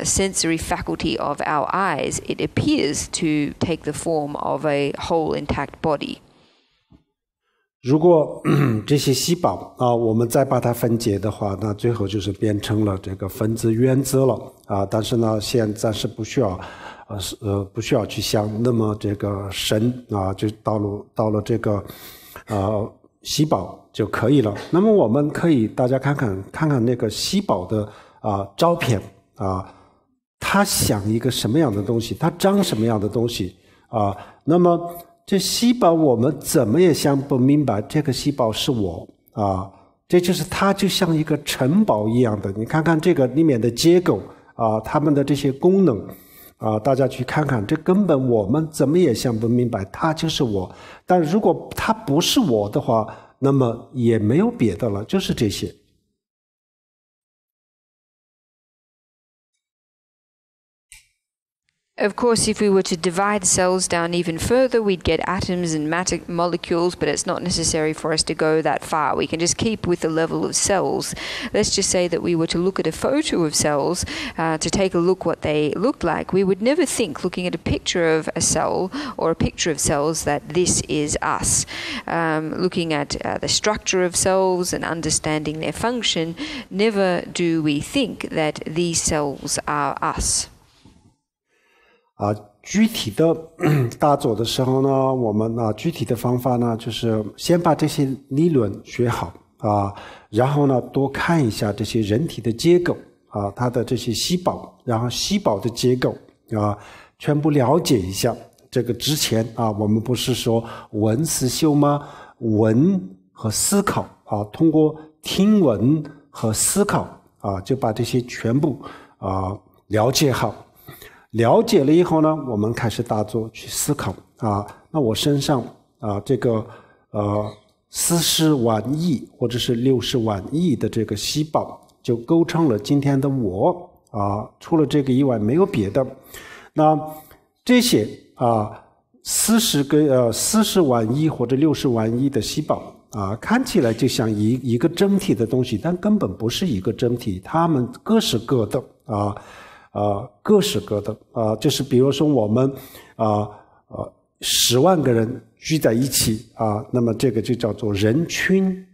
sensory faculty of our eyes, it appears to take the form of a whole intact body. 如果这些细胞我们再把它分解的话，那最后就是变成了这个分子原子了但是呢，现在是不需要去想那么这个深就到了这个细胞就可以了。那么我们可以大家看看那个细胞的照片它像一个什么样的东西，它长什么样的东西那么这细胞我们怎么也想不明白这个细胞是我这就是它就像一个城堡一样的。你看看这个里面的结构它们的这些功能大家去看看，这根本我们怎么也想不明白，它就是我。但如果它不是我的话，那么也没有别的了，就是这些。Of course, if we were to divide cells down even further, we'd get atoms and molecules, but it's not necessary for us to go that far. We can just keep with the level of cells. Let's just say that we were to look at a photo of cells, to take a look what they looked like. We would never think, looking at a picture of a cell or a picture of cells, that this is us. Looking at the structure of cells and understanding their function, never do we think that these cells are us. 具体的大做的时候呢，我们具体的方法呢，就是先把这些理论学好然后呢多看一下这些人体的结构它的这些细胞，然后细胞的结构全部了解一下。这个之前我们不是说闻思修吗？闻和思考通过听闻和思考就把这些全部了解好。了解了以后呢，我们开始大做去思考那我身上这个40万亿或者是60万亿的这个细胞就构成了今天的我除了这个以外没有别的。那这些40万亿或者60万亿的细胞看起来就像一个整体的东西，但根本不是一个整体，它们各是各的各是各的就是比如说我们10万个人聚在一起啊，那么这个就叫做人群，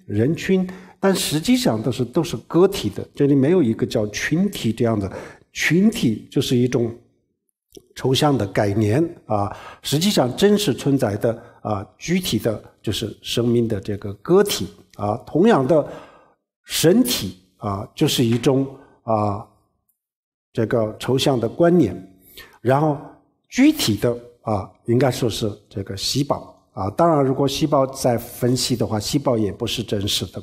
但实际上都是个体的，这里没有一个叫群体这样的，群体就是一种抽象的概念啊，实际上真实存在的啊具体的就是生命的这个个体啊，同样的身体啊就是一种啊这个抽象的观念，然后具体的啊应该说是这个细胞啊，当然如果细胞再分析的话，细胞也不是真实的。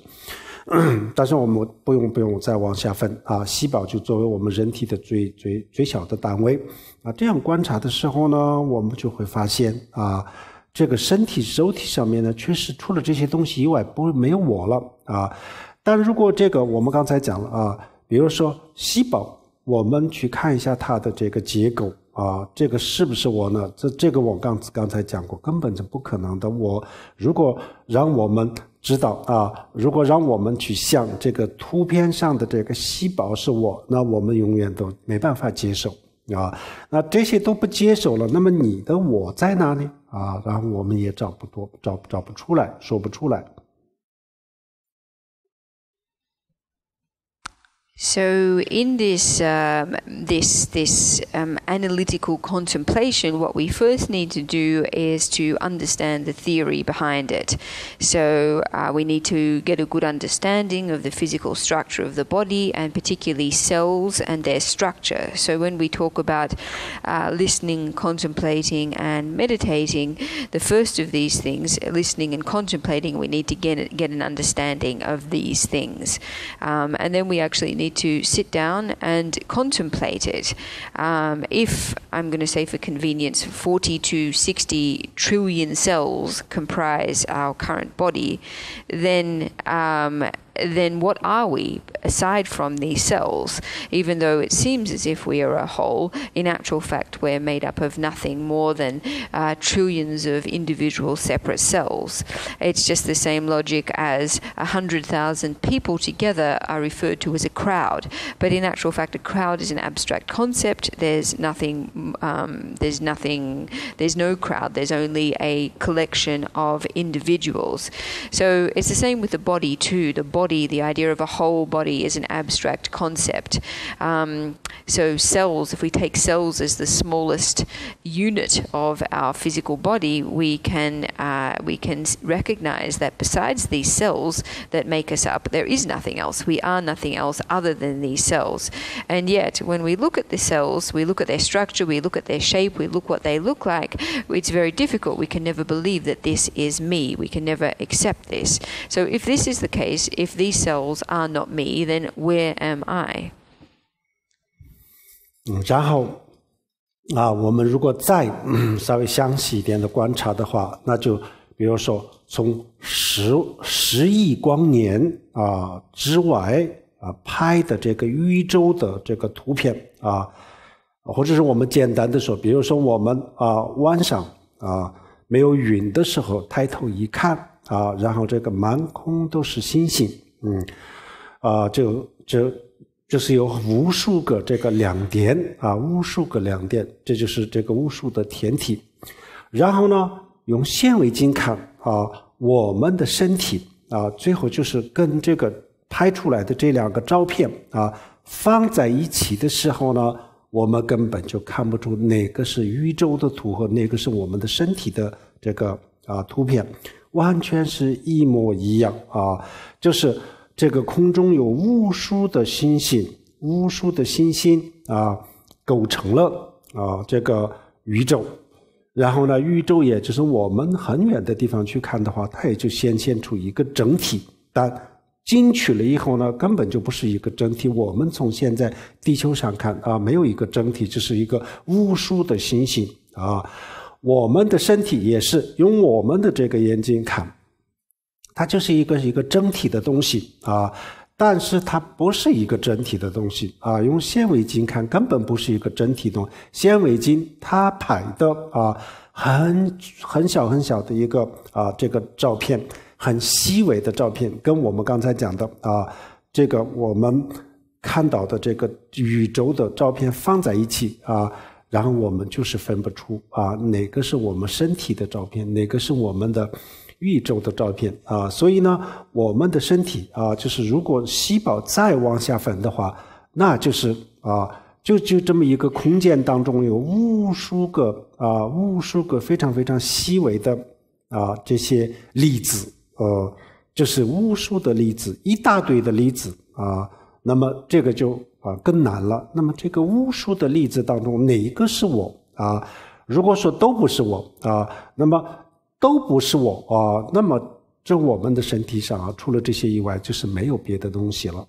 但是我们不用再往下分啊，细胞就作为我们人体的最小的单位啊。这样观察的时候呢，我们就会发现啊，这个身体肉体上面呢，确实除了这些东西以外，没有我了啊。但如果这个我们刚才讲了啊，比如说细胞，我们去看一下它的这个结构啊，这个是不是我呢？这个我刚才讲过，根本是不可能的。如果让我们知道啊，如果让我们去想这个图片上的这个细胞是我，那我们永远都没办法接受啊。那这些都不接受了，那么你的我在哪里啊？然后我们也找不出来，说不出来。So in this analytical contemplation, what we first need to do is to understand the theory behind it. So we need to get a good understanding of the physical structure of the body, and particularly cells and their structure. So when we talk about listening, contemplating, and meditating, the first of these things, listening and contemplating, we need to get an understanding of these things, and then we actually need to sit down and contemplate it. If, I'm going to say for convenience, 40 to 60 trillion cells comprise our current body, then what are we aside from these cells? Even though it seems as if we are a whole, in actual fact we're made up of nothing more than trillions of individual separate cells. It's just the same logic as 100,000 people together are referred to as a crowd, but in actual fact a crowd is an abstract concept. There's no crowd, there's only a collection of individuals. So it's the same with the body too. The idea of a whole body is an abstract concept. So cells, if we take cells as the smallest unit of our physical body, we can recognize that besides these cells that make us up, there is nothing else. We are nothing else other than these cells. And yet, when we look at the cells, we look at their structure, we look at their shape, we look what they look like, it's very difficult. We can never believe that this is me. We can never accept this. So if this is the case, if these cells are not me, then where am I? 然后啊，我们如果再稍微详细一点的观察的话，那就比如说从10亿光年啊之外啊拍的这个宇宙的这个图片啊，或者是我们简单的说，比如说我们晚上啊没有云的时候抬头一看啊，然后这个满空都是星星，就是有无数个这个亮点啊，无数个亮点，这就是这个无数的天体。然后呢，用显微镜看啊，我们的身体啊，最后就是跟这个拍出来的这2个照片啊放在一起的时候呢，我们根本就看不出哪个是宇宙的图和哪个是我们的身体的这个图片，完全是一模一样啊，就是这个空中有无数的星星啊，构成了这个宇宙。然后呢，宇宙也就是我们很远的地方去看的话，它也就显现出一个整体。但进去了以后呢，根本就不是一个整体。我们从现在地球上看啊，没有一个整体，就是一个无数的星星啊。我们的身体也是用我们的这个眼睛看。它就是一个整体的东西啊，但是它不是一个整体的东西啊。用显微镜看根本不是一个整体的东西，显微镜它拍的很小很小的一个这个照片，很细微的照片，跟我们刚才讲的这个我们看到的这个宇宙的照片放在一起啊，然后我们就是分不出哪个是我们身体的照片，哪个是我们的宇宙的照片所以呢，我们的身体就是如果细胞再往下分的话，那就是就这么一个空间当中有无数个非常非常细微的这些粒子就是无数的粒子，一大堆的粒子那么这个就更难了。那么这个无数的粒子当中哪一个是我如果说都不是我那么都不是我那么这我们的身体上除了这些以外就是没有别的东西了。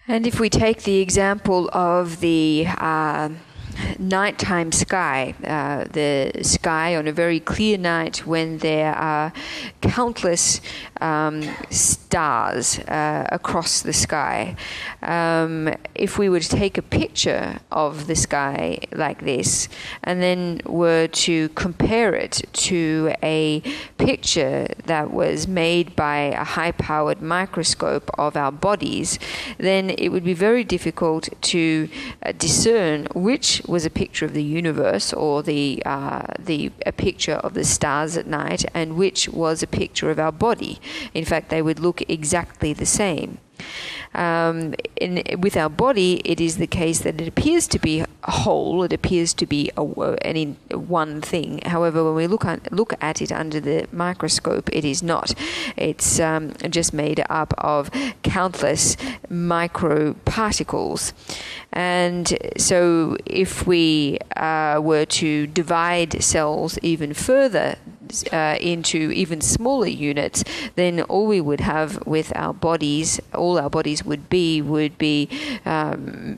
And if we take the example of the nighttime sky, the sky on a very clear night when there are countless stars across the sky. If we were to take a picture of the sky like this and then were to compare it to a picture that was made by a high-powered microscope of our bodies, then it would be very difficult to discern which was a picture of the universe or a picture of the stars at night and which was a picture of our body. In fact, they would look exactly the same. With our body, it is the case that it appears to be a whole, it appears to be one thing. However, when we look at it under the microscope, it is not. It's just made up of countless microparticles. And so if we were to divide cells even further into even smaller units, then all we would have with our bodies, all our bodies would be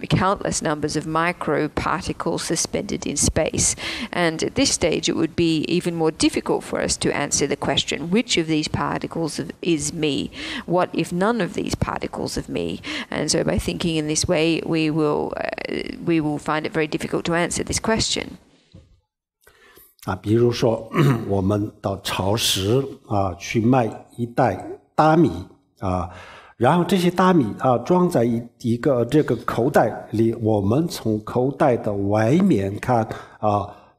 countless numbers of microparticles suspended in space. And at this stage, it would be even more difficult for us to answer the question, which of these particles is me? What if none of these particles of me? And so by thinking in this way, we will find it very difficult to answer this question. 比如说我们到超市去卖一袋大米然后这些大米装在一个这个口袋里，我们从口袋的外面看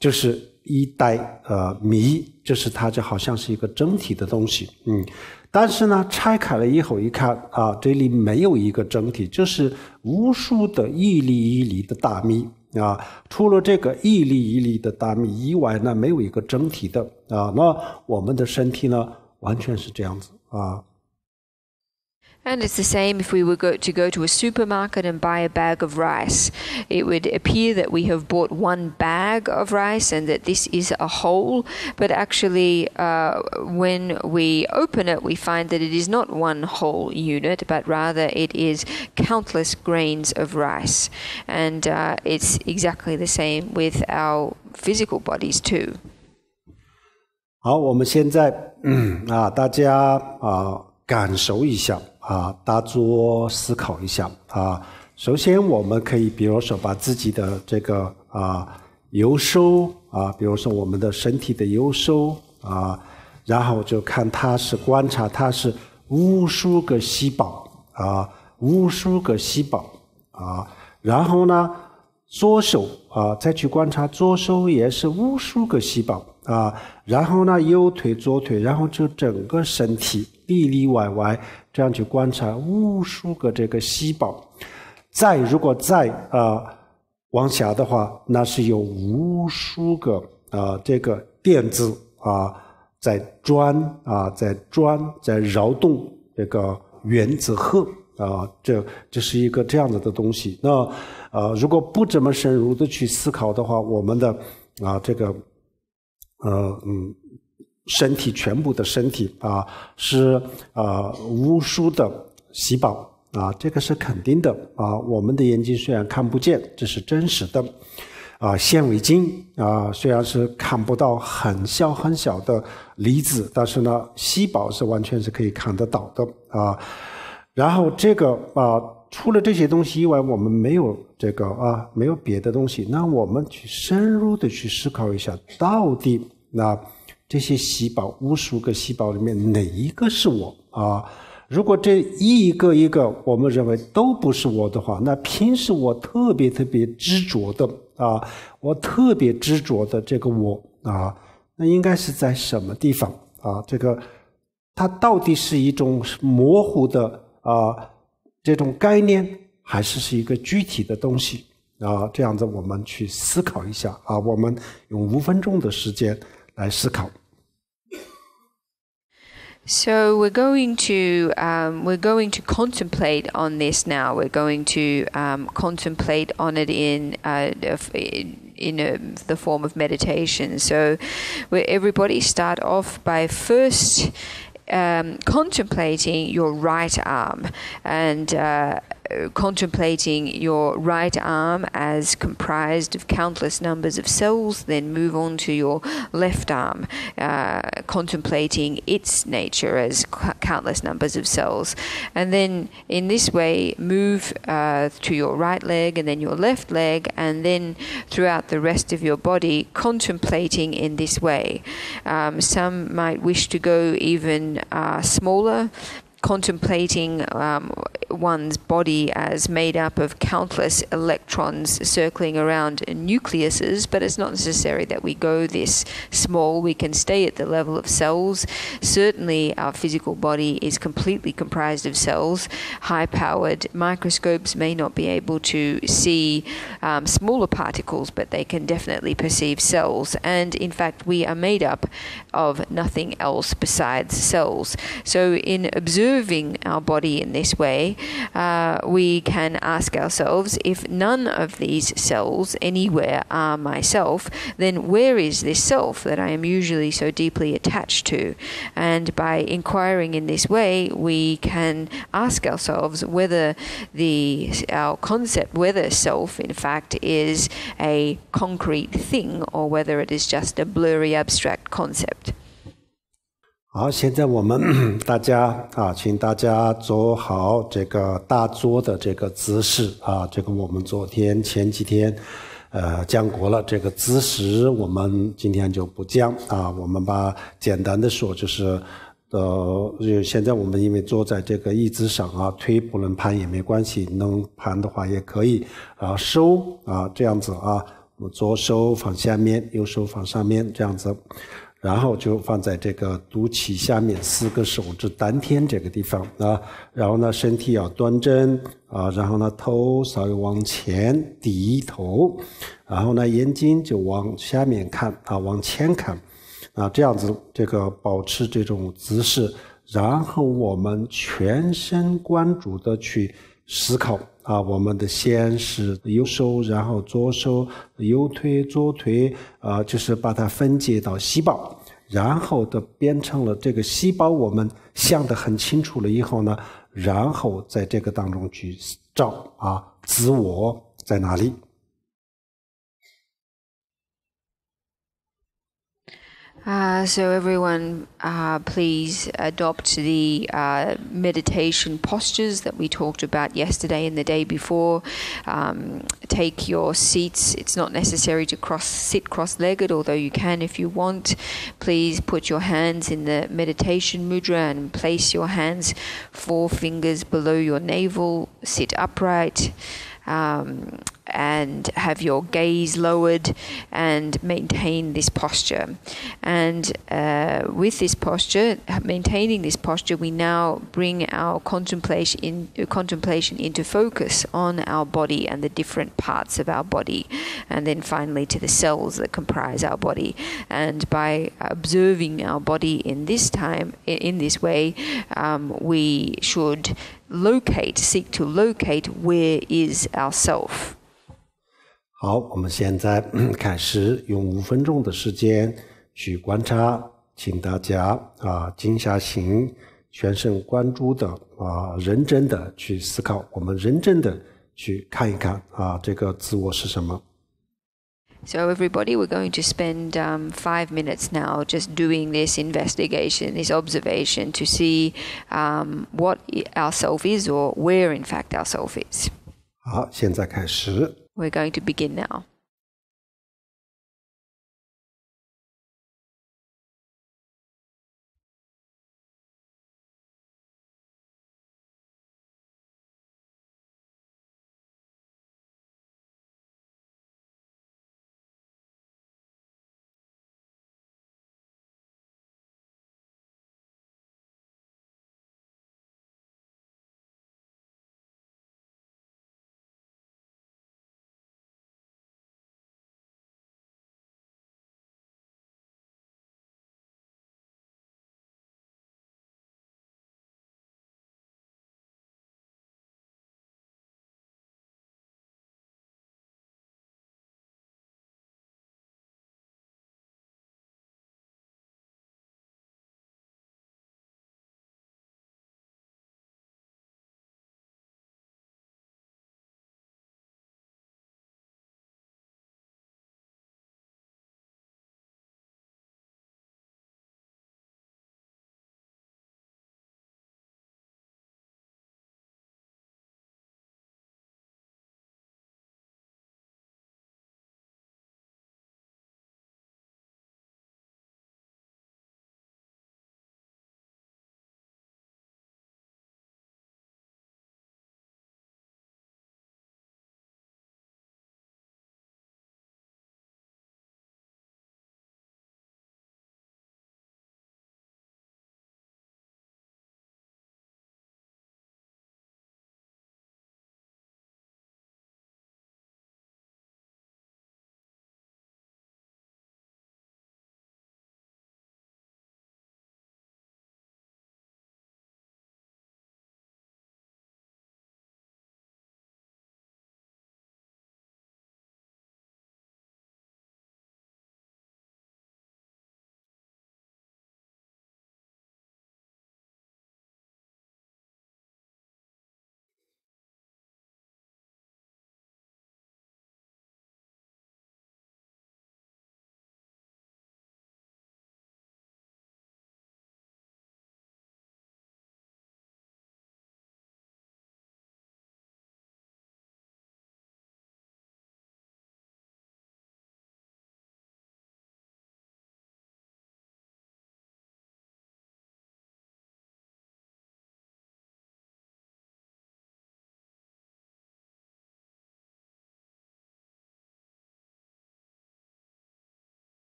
就是一袋米，就是它就好像是一个整体的东西但是呢拆开了以后一看这里没有一个整体，就是无数的一粒一粒的大米除了这个一粒一粒的大米以外呢，没有一个整体的那我们的身体呢完全是这样子And it's the same if we were to go to a supermarket and buy a bag of rice. It would appear that we have bought one bag of rice and that this is a whole, but actually when we open it, we find that it is not one whole unit, but rather it is countless grains of rice. And it's exactly the same with our physical bodies too. 好，我们现在大家感受一下大作思考一下首先我们可以比如说把自己的这个右手比如说我们的身体的右手然后就看它是观察它是无数个细胞无数个细胞然后呢左手再去观察左手也是无数个细胞然后呢右腿左腿，然后就整个身体里里外外这样去观察无数个这个细胞如果再往下的话，那是有无数个这个电子在转在扰动这个原子核这是一个这样子的东西。那如果不这么深入的去思考的话，我们的这个身体全部的身体是无数的细胞这个是肯定的我们的眼睛虽然看不见，这是真实的显微镜虽然是看不到很小很小的粒子，但是呢细胞是完全是可以看得到的然后这个除了这些东西以外，我们没有这个没有别的东西。那我们去深入的去思考一下，到底这些细胞无数个细胞里面哪一个是我如果这一个一个我们认为都不是我的话，那平时我特别特别执着的啊，我特别执着的这个我啊，那应该是在什么地方啊？这个它到底是一种模糊的这种概念，还是一个具体的东西啊？这样子我们去思考一下啊，我们用5分钟的时间来思考。So we're going to contemplate on this now. We're going to contemplate on it in the form of meditation. So where everybody start off by first contemplating your right arm and contemplating your right arm as comprised of countless numbers of cells, then move on to your left arm, contemplating its nature as countless numbers of cells. And then in this way, move to your right leg and then your left leg, and then throughout the rest of your body, contemplating in this way. Some might wish to go even smaller, contemplating one's body as made up of countless electrons circling around nucleuses, but it's not necessary that we go this small. We can stay at the level of cells. Certainly our physical body is completely comprised of cells. High-powered microscopes may not be able to see smaller particles, but they can definitely perceive cells. And in fact, we are made up of nothing else besides cells. So in observing our body in this way, we can ask ourselves, if none of these cells anywhere are myself, then where is this self that I am usually so deeply attached to? And by inquiring in this way, we can ask ourselves whether our concept, whether self in fact is a concrete thing or whether it is just a blurry abstract concept. 好，现在我们大家请大家做好这个大坐的这个姿势啊。这个我们前几天讲过了，这个姿势我们今天就不讲啊。我们把简单的说就是现在我们因为坐在这个椅子上啊，腿不能盘也没关系，能盘的话也可以手这样子啊，我左手放下面，右手放上面这样子。然后就放在这个肚脐下面4个手指丹田这个地方啊，然后呢身体要端正啊，然后呢头稍微往前低头，然后呢眼睛就往下面看啊，往前看啊，这样子这个保持这种姿势，然后我们全神贯注的去思考啊，我们的先是右手，然后左手、右腿、左腿就是把它分解到细胞，然后的变成了这个细胞，我们想得很清楚了以后呢，然后在这个当中去找自我在哪里。So everyone, please adopt the meditation postures that we talked about yesterday and the day before. Take your seats. It's not necessary to sit cross-legged, although you can if you want. Please put your hands in the meditation mudra and place your hands 4 fingers below your navel. Sit upright. And have your gaze lowered and maintain this posture. And with this posture, maintaining this posture, we now bring our contemplation into focus on our body and the different parts of our body, and then finally to the cells that comprise our body. And by observing our body in this way, we should seek to locate where is our self. 好，我们现在开始用5分钟的时间去观察，请大家静下心，全神贯注的认真的去思考，我们认真的去看一看这个自我是什么。So everybody, we're going to spend 5 minutes now just doing this investigation, this observation to see what our self is or where in fact our self is. 好，现在开始。We're going to begin now.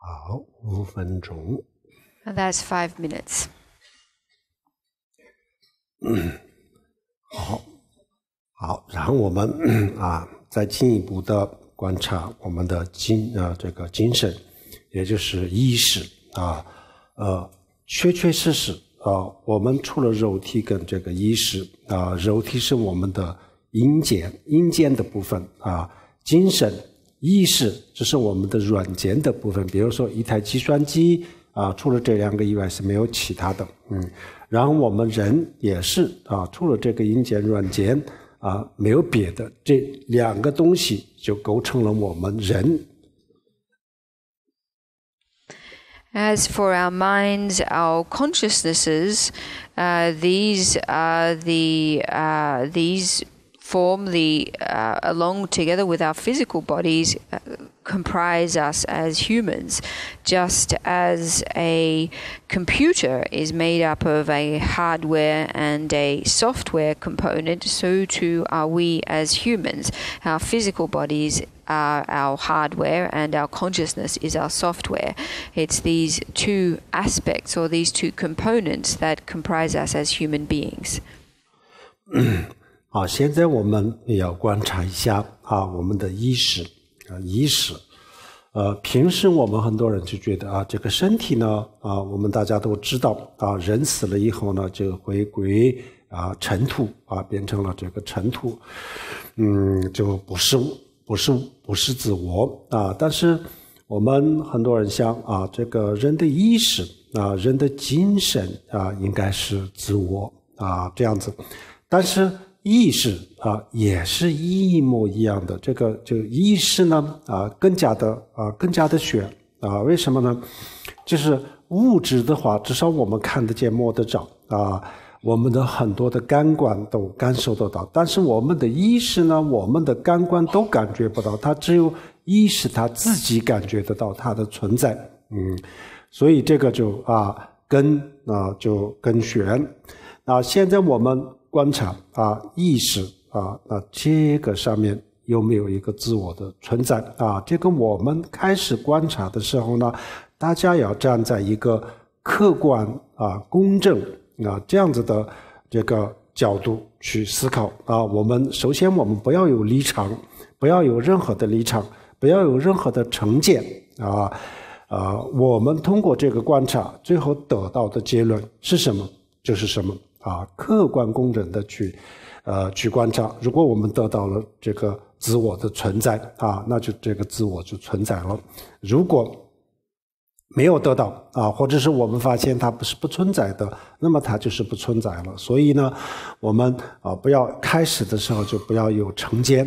好，5分钟。And that's 5 minutes. 好，然后我们再进一步的观察我们的这个精神，也就是意识确实我们除了肉体跟这个意识肉体是我们的阴间的部分精神意识这是我们的软件的部分，比如说一台计算机除了这2个以外是没有其他的。然后我们人也是除了这个阴间软件没有别的，这2个东西就构成了我们人。As for our minds, our consciousnesses, these form along together with our physical bodies, comprise us as humans, just as a computer is made up of a hardware and a software component, so too are we as humans. Our physical bodies are our hardware and our consciousness is our software. It's these 2 aspects or these 2 components that comprise us as human beings. 现在我们也要观察一下我们的意识。平时我们很多人就觉得这个身体呢我们大家都知道人死了以后呢就回归尘土变成了这个尘土，就不是自我但是我们很多人想这个人的意识人的精神应该是自我这样子，但是意识也是一模一样的。这个意识呢更加的玄为什么呢？就是物质的话，至少我们看得见摸得着我们的很多的感官都感受得到，但是我们的意识呢，我们的感官都感觉不到，它只有意识它自己感觉得到它的存在。所以这个就更玄。现在我们观察意识那这个上面有没有一个自我的存在这个我们开始观察的时候呢，大家要站在一个客观公正这样子的这个角度去思考首先我们不要有立场，不要有任何的立场，不要有任何的成见我们通过这个观察最后得到的结论是什么就是什么客观公正的去观察。如果我们得到了这个自我的存在那就这个自我就存在了。如果没有得到或者是我们发现它不存在的，那么它就是不存在了。所以呢，我们不要开始的时候就不要有成见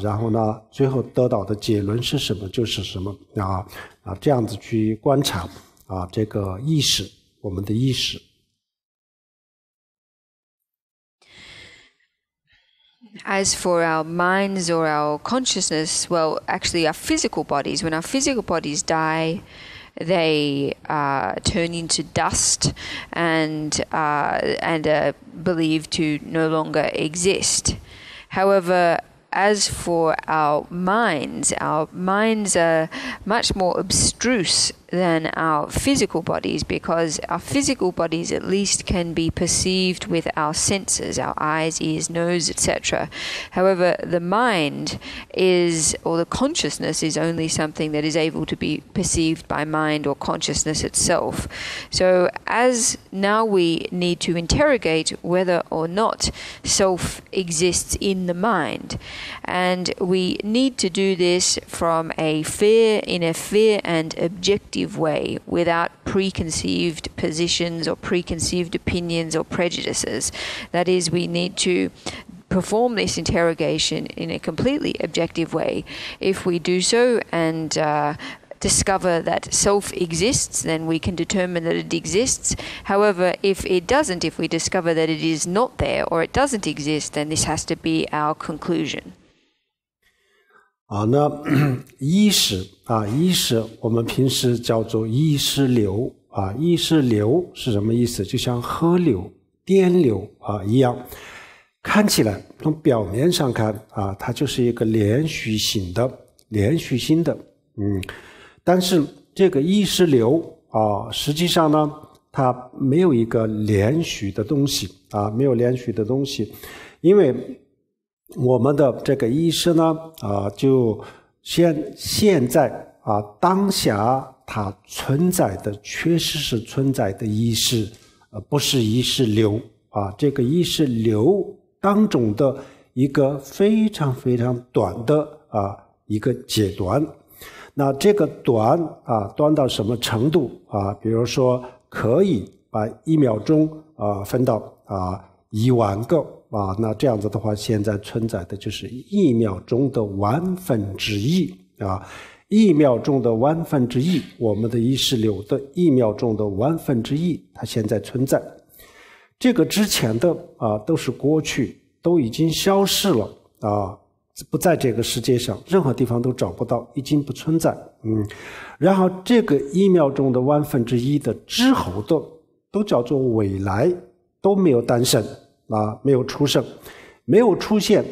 然后呢，最后得到的结论是什么就是什么这样子去观察这个意识，我们的意识。As for our minds or our consciousness, well, actually our physical bodies, when our physical bodies die, they turn into dust and are believed to no longer exist. However, as for our minds are much more abstruse than our physical bodies, because our physical bodies at least can be perceived with our senses, our eyes, ears, nose, etc. However, the mind or the consciousness is only something that is able to be perceived by mind or consciousness itself. So as now we need to interrogate whether or not self exists in the mind, and we need to do this in a fair and objective way, without preconceived positions or preconceived opinions or prejudices. That is, we need to perform this interrogation in a completely objective way. If we do so and discover that self exists, then we can determine that it exists. However, if it doesn't, if we discover that it is not there or it doesn't exist, then this has to be our conclusion. 那意识我们平时叫做意识流意识流是什么意思？就像河流、电流一样，看起来从表面上看它就是一个连续性的但是这个意识流实际上呢，它没有一个连续的东西没有连续的东西，因为我们的这个意识呢就现在当下它存在的确实是存在的意识，不是意识流这个意识流当中的一个非常非常短的一个阶段。那这个短到什么程度比如说可以把1秒钟分到1万个那这样子的话，现在存在的就是1秒钟的1/10001秒钟的1/1000，我们的意识流的1秒钟的1/1000，它现在存在。这个之前的都是过去，都已经消失了不在这个世界上，任何地方都找不到，已经不存在。然后这个1秒钟的1/1000的之后的都叫做未来，都没有诞生没有出生，没有出现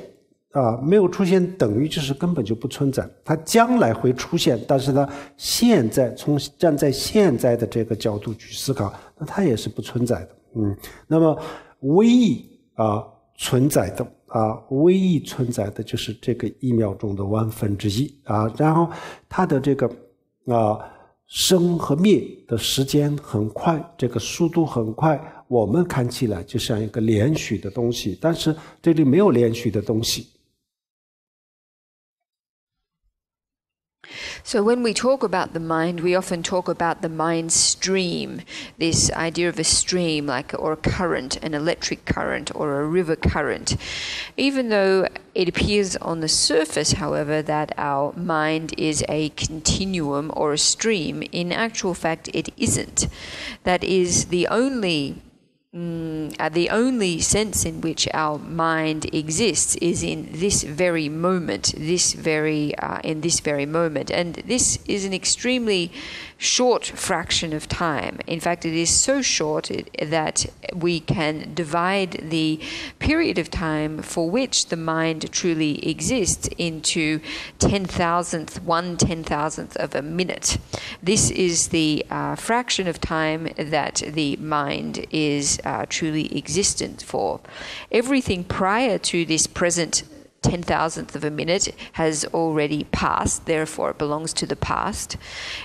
没有出现等于就是根本就不存在，它将来会出现，但是呢，现在站在现在的这个角度去思考，那它也是不存在的。那么唯一存在的唯一存在的就是这个1秒钟的1/1000然后它的这个生和灭的时间很快，这个速度很快，我们看起来就像一个连续的东西，但是这里没有连续的东西。So when we talk about the mind, we often talk about the mind stream, this idea of a stream, or a current, an electric current or a river current. Even though it appears on the surface, however, that our mind is a continuum or a stream, in actual fact it isn't. That is the only sense in which our mind exists is in this very moment, in this very moment. And this is an extremely short fraction of time. In fact, it is so short that we can divide the period of time for which the mind truly exists into 1/10,000th of a minute. This is the fraction of time that the mind is truly existent for. Everything prior to this present 10,000th of a minute has already passed, therefore it belongs to the past.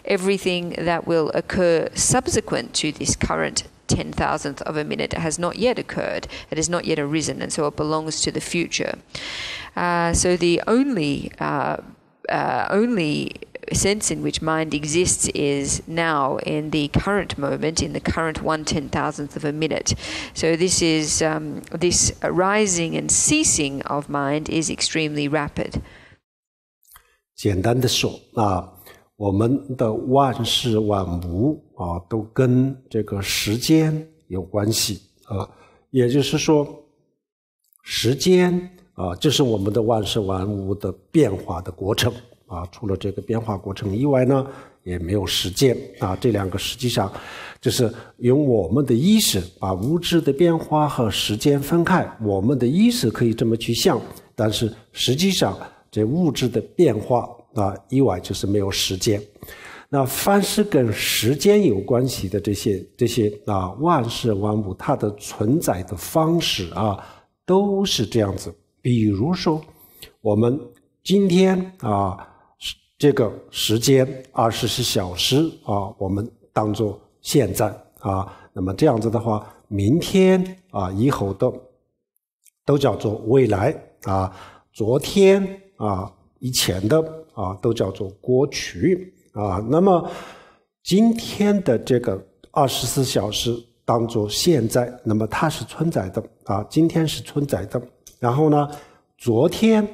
Everything that will occur subsequent to this current 10,000th of a minute has not yet occurred, it has not yet arisen, and so it belongs to the future. So the only sense in which mind exists is now, in the current moment, in the current 1/10,000th of a minute. So this is this arising and ceasing of mind is extremely rapid. 简单的说我们的万事万物都跟这个时间有关系也就是说，时间就是我们的万事万物的变化的过程除了这个变化过程以外呢，也没有时间这两个实际上就是用我们的意识把物质的变化和时间分开，我们的意识可以这么去想，但是实际上这物质的变化以外就是没有时间。那凡是跟时间有关系的这些万事万物，它的存在的方式都是这样子。比如说我们今天这个时间24小时我们当作现在那么这样子的话，明天以后的都叫做未来昨天以前的都叫做过去那么今天的这个24小时当作现在，那么它是存在的今天是存在的。然后呢，昨天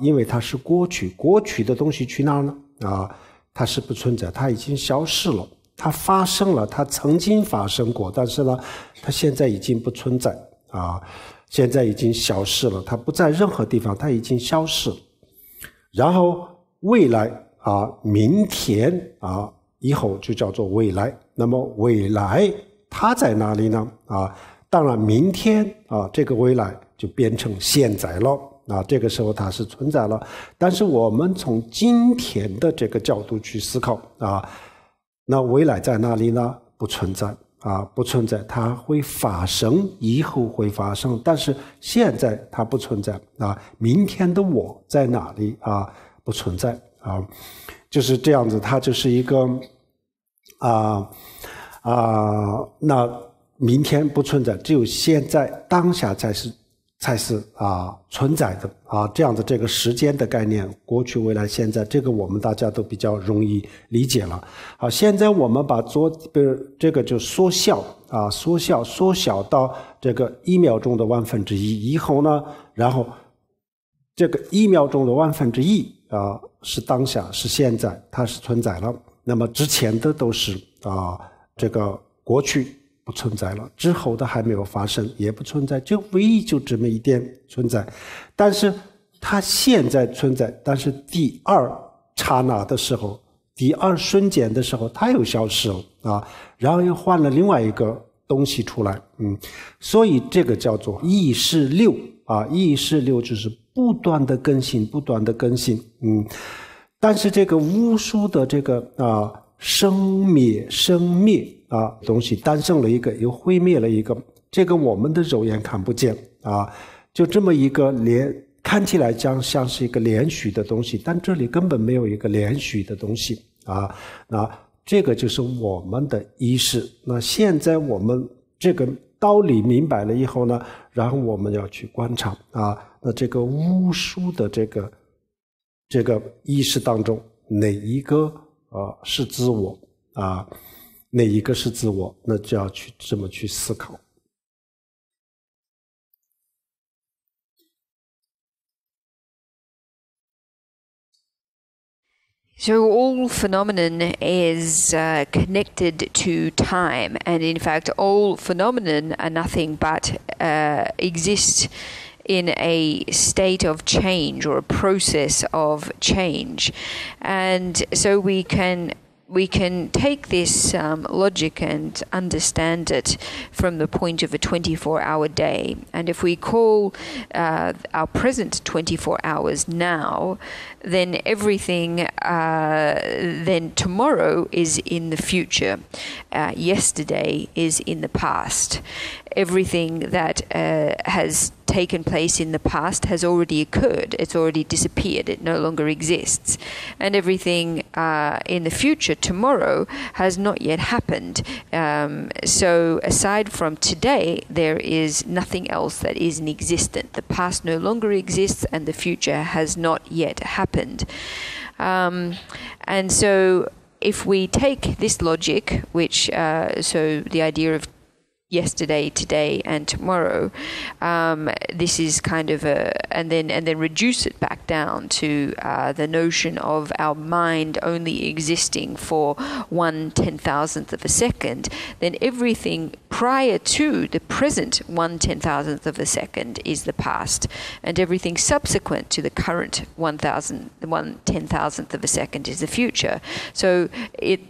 因为它是过去，过去的东西去哪儿呢它是不存在，它已经消失了，它发生了，它曾经发生过，但是呢它现在已经不存在现在已经消失了，它不在任何地方，它已经消失了。然后未来明天以后就叫做未来。那么未来它在哪里呢当然明天这个未来就变成现在了这个时候它是存在了。但是我们从今天的这个角度去思考那未来在哪里呢？不存在啊，不存在，它会发生，以后会发生，但是现在它不存在啊。明天的我在哪里啊？不存在啊，就是这样子，它就是一个那明天不存在，只有现在当下才是存在的啊，这样的这个时间的概念，过去、未来、现在，这个我们大家都比较容易理解了。好，现在我们把这个就缩小到这个1秒钟的1/1000以后呢，然后这个1秒钟的1/1000是当下，是现在，它是存在了。那么之前的都是这个过去不存在了，之后的还没有发生，也不存在，就唯一就这么一点存在。但是它现在存在，但是第二刹那的时候，第二瞬间的时候，它又消失了啊，然后又换了另外一个东西出来，所以这个叫做意识流啊，意识流就是不断的更新，但是这个无数的这个生灭东西诞生了一个，又毁灭了一个，这个我们的肉眼看不见啊，就这么一个看起来像是一个连续的东西，但这里根本没有一个连续的东西啊。那这个就是我们的意识。那现在我们这个道理明白了以后呢，然后我们要去观察啊，那这个无数的这个意识当中，哪一个是自我啊？哪一个是自我？那就要去这么去思考。So all phenomenon is connected to time, and in fact all phenomenon are nothing but exist in a state of change or a process of change. And so we can take this logic and understand it from the point of a 24-hour day. And if we call our present 24 hours now, then everything, then tomorrow is in the future. Yesterday is in the past. Everything that has taken place in the past has already occurred. It's already disappeared. It no longer exists. And everything in the future, tomorrow, has not yet happened. So aside from today, there is nothing else that isn't existent. The past no longer exists, and the future has not yet happened. And so if we take this logic, which so the idea of yesterday, today, and tomorrow, this is kind of and then reduce it back down to the notion of our mind only existing for 1/10,000th of a second. Then everything prior to the present 1/10,000th of a second is the past, and everything subsequent to the current 1/10,000th of a second is the future. So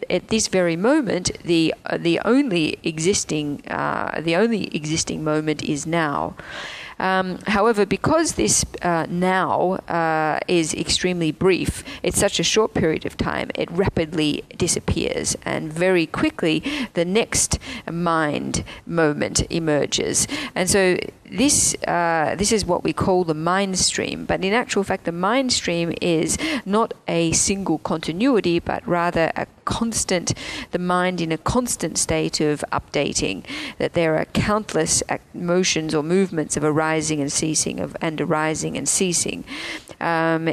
at this very moment, the only existing moment is now. However, because this now is extremely brief, it's such a short period of time, it rapidly disappears, and very quickly the next mind moment emerges. And so this is what we call the mind stream. But in actual fact, the mind stream is not a single continuity, but rather the mind in a constant state of updating, that there are countless motions or movements of arising and ceasing,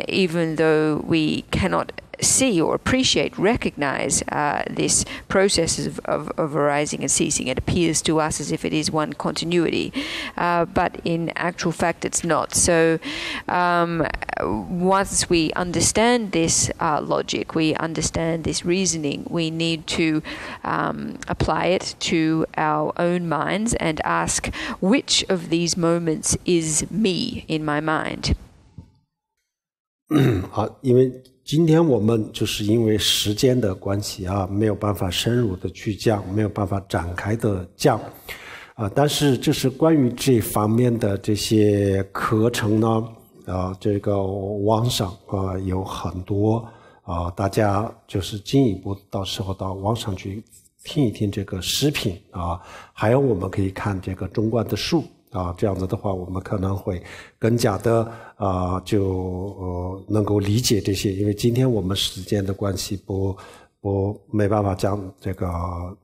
even though we cannot see or appreciate, recognize this process of arising and ceasing. It appears to us as if it is one continuity, but in actual fact it's not. So once we understand this logic, we understand this reasoning, we need to apply it to our own minds and ask, which of these moments is me in my mind? 好，因为今天我们就是因为时间的关系啊，没有办法深入的去讲，没有办法展开的讲但是就是关于这方面的这些课程呢这个网上有很多大家就是进一步到时候到网上去听一听这个视频还有我们可以看这个中观的书这样子的话我们可能会更加的能够理解这些，因为今天我们时间的关系没办法讲这个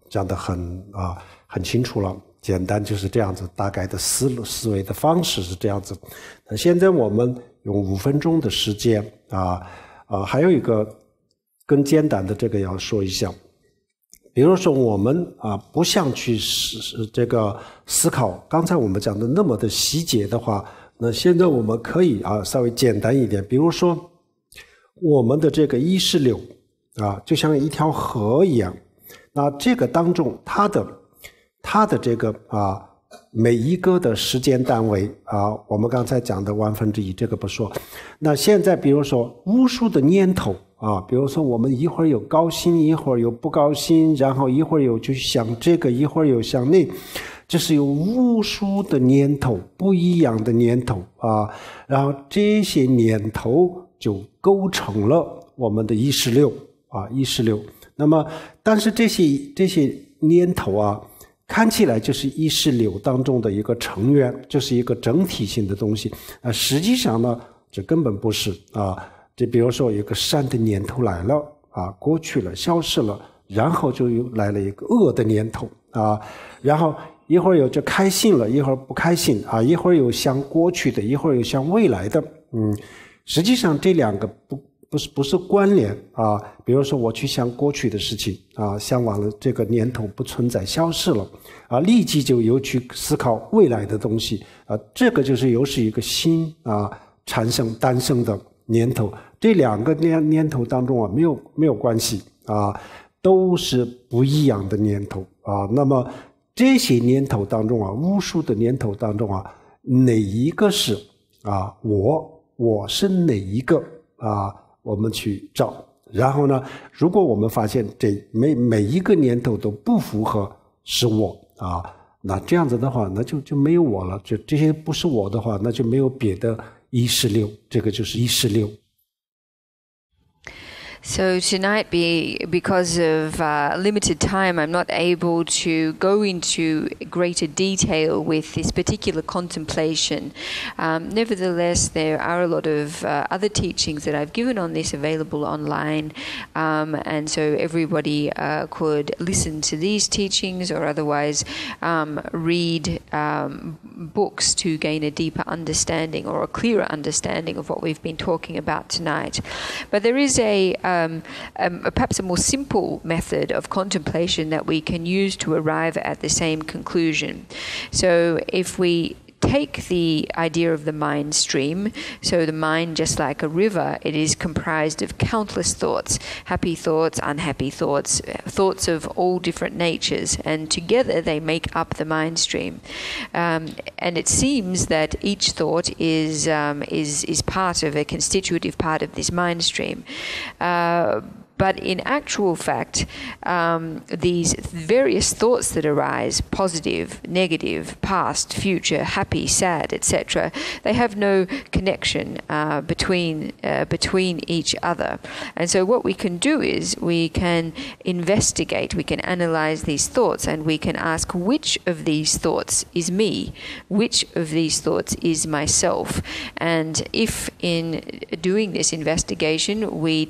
讲得很清楚了，简单就是这样子，大概的思维的方式是这样子。那现在我们用5分钟的时间还有一个更简单的这个要说一下，比如说我们不想去这个思考刚才我们讲的那么的细节的话，那现在我们可以稍微简单一点，比如说我们的这个意识流就像一条河一样，那这个当中它的这个每一个的时间单位我们刚才讲的1/1这个不说，那现在比如说无数的念头比如说我们一会儿有高兴，一会儿有不高兴，然后一会儿有就想这个，一会儿有想那，这是有无数的念头，不一样的念头然后这些念头就构成了我们的意识流意识流。那么但是这些念头看起来就是意识流当中的一个成员，就是一个整体性的东西实际上呢这根本不是这比如说有个善的念头来了过去了，消失了，然后就又来了一个恶的念头然后一会儿有就开心了，一会儿不开心一会儿有想过去的，一会儿有想未来的实际上这两个不是关联比如说我去想过去的事情想完了，这个念头不存在，消失了立即就又去思考未来的东西这个就是又是一个新诞生的念头，这两个念头当中没有关系都是不一样的念头那么这些念头当中无数的念头当中哪一个是我是哪一个我们去找，然后呢如果我们发现这每一个念头都不符合是我那这样子的话那就没有我了，这些不是我的话，那就没有别的意识流，这个就是意识流。So tonight, because of limited time, I'm not able to go into greater detail with this particular contemplation. Nevertheless, there are a lot of other teachings that I've given on this available online, and so everybody could listen to these teachings or otherwise read books to gain a deeper understanding or a clearer understanding of what we've been talking about tonight. But there is perhaps a more simple method of contemplation that we can use to arrive at the same conclusion. So if we take the idea of the mind stream, so the mind, just like a river, it is comprised of countless thoughts, happy thoughts, unhappy thoughts, thoughts of all different natures, and together they make up the mind stream. And it seems that each thought is part of a constitutive part of this mind stream. But in actual fact, these various thoughts that arise, positive, negative, past, future, happy, sad, etc., they have no connection between each other. And so what we can do is we can investigate, we can analyze these thoughts, and we can ask which of these thoughts is me, which of these thoughts is myself. And if in doing this investigation we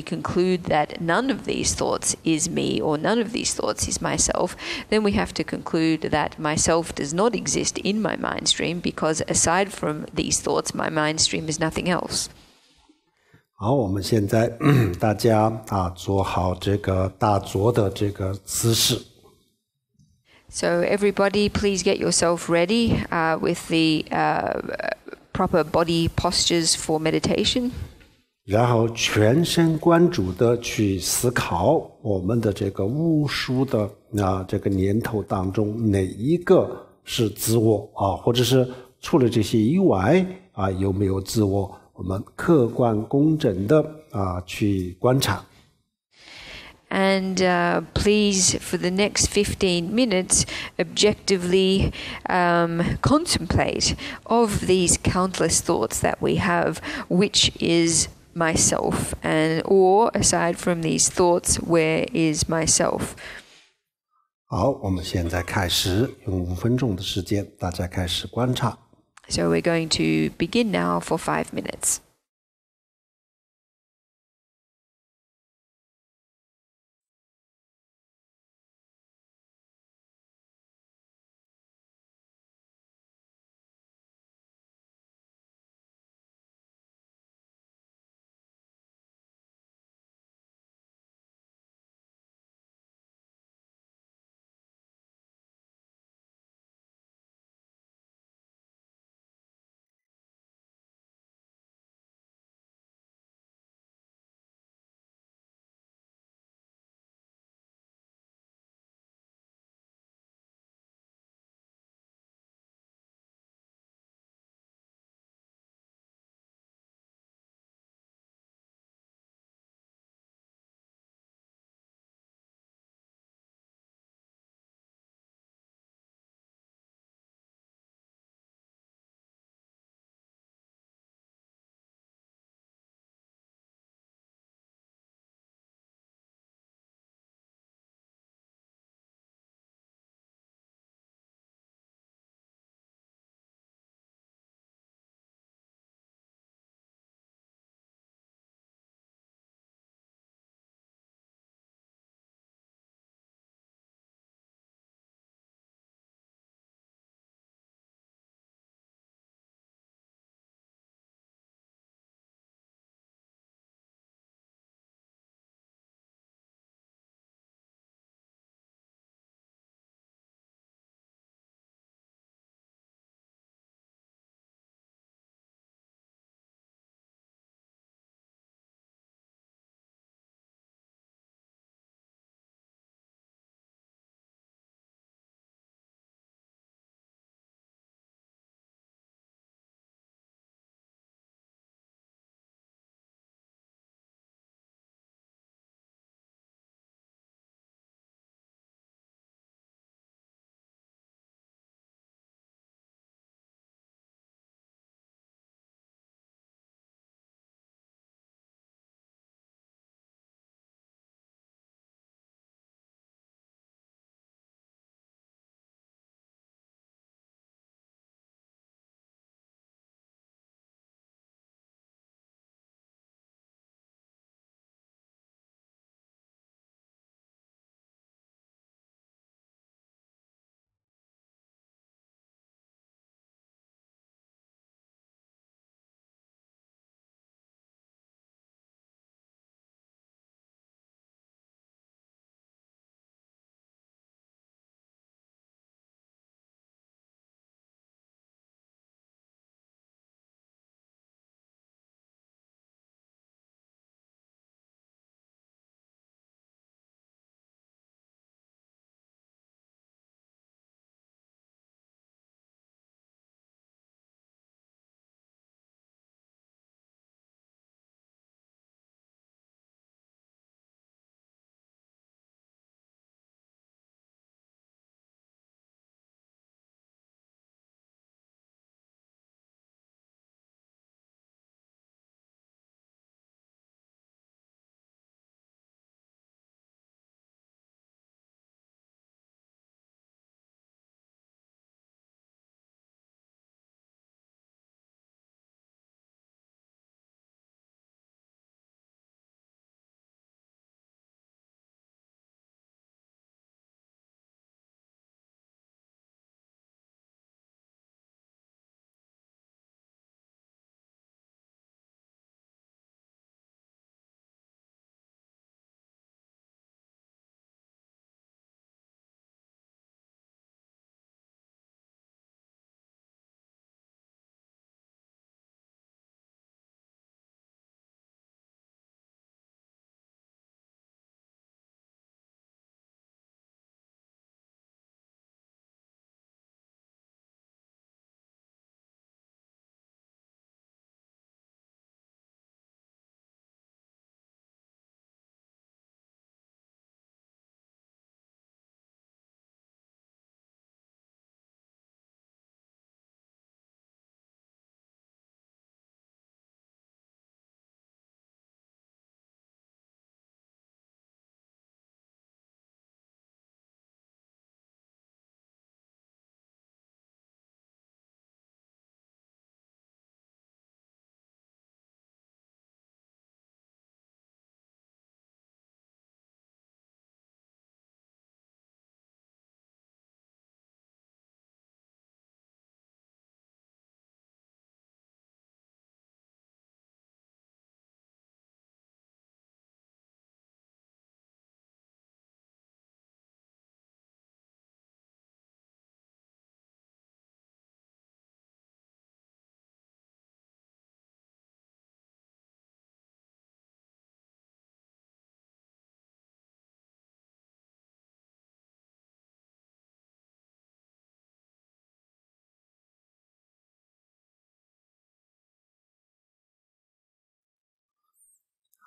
conclude that none of these thoughts is me or none of these thoughts is myself, then we have to conclude that myself does not exist in my mind stream, because aside from these thoughts, my mind stream is nothing else. 好，我们现在大家做好这个打坐的这个姿势。So everybody, please get yourself ready with the proper body postures for meditation. 然后全神贯注的去思考我们的这个无数的这个念头当中哪一个是自我或者是除了这些以外有没有自我，我们客观公正的去观察。And please, for the next 15 minutes, objectively contemplate of these countless thoughts that we have, which is myself? And or aside from these thoughts, where is myself? 好，我们现在开始用5分钟的时间，大家开始观察。So we're going to begin now for 5 minutes.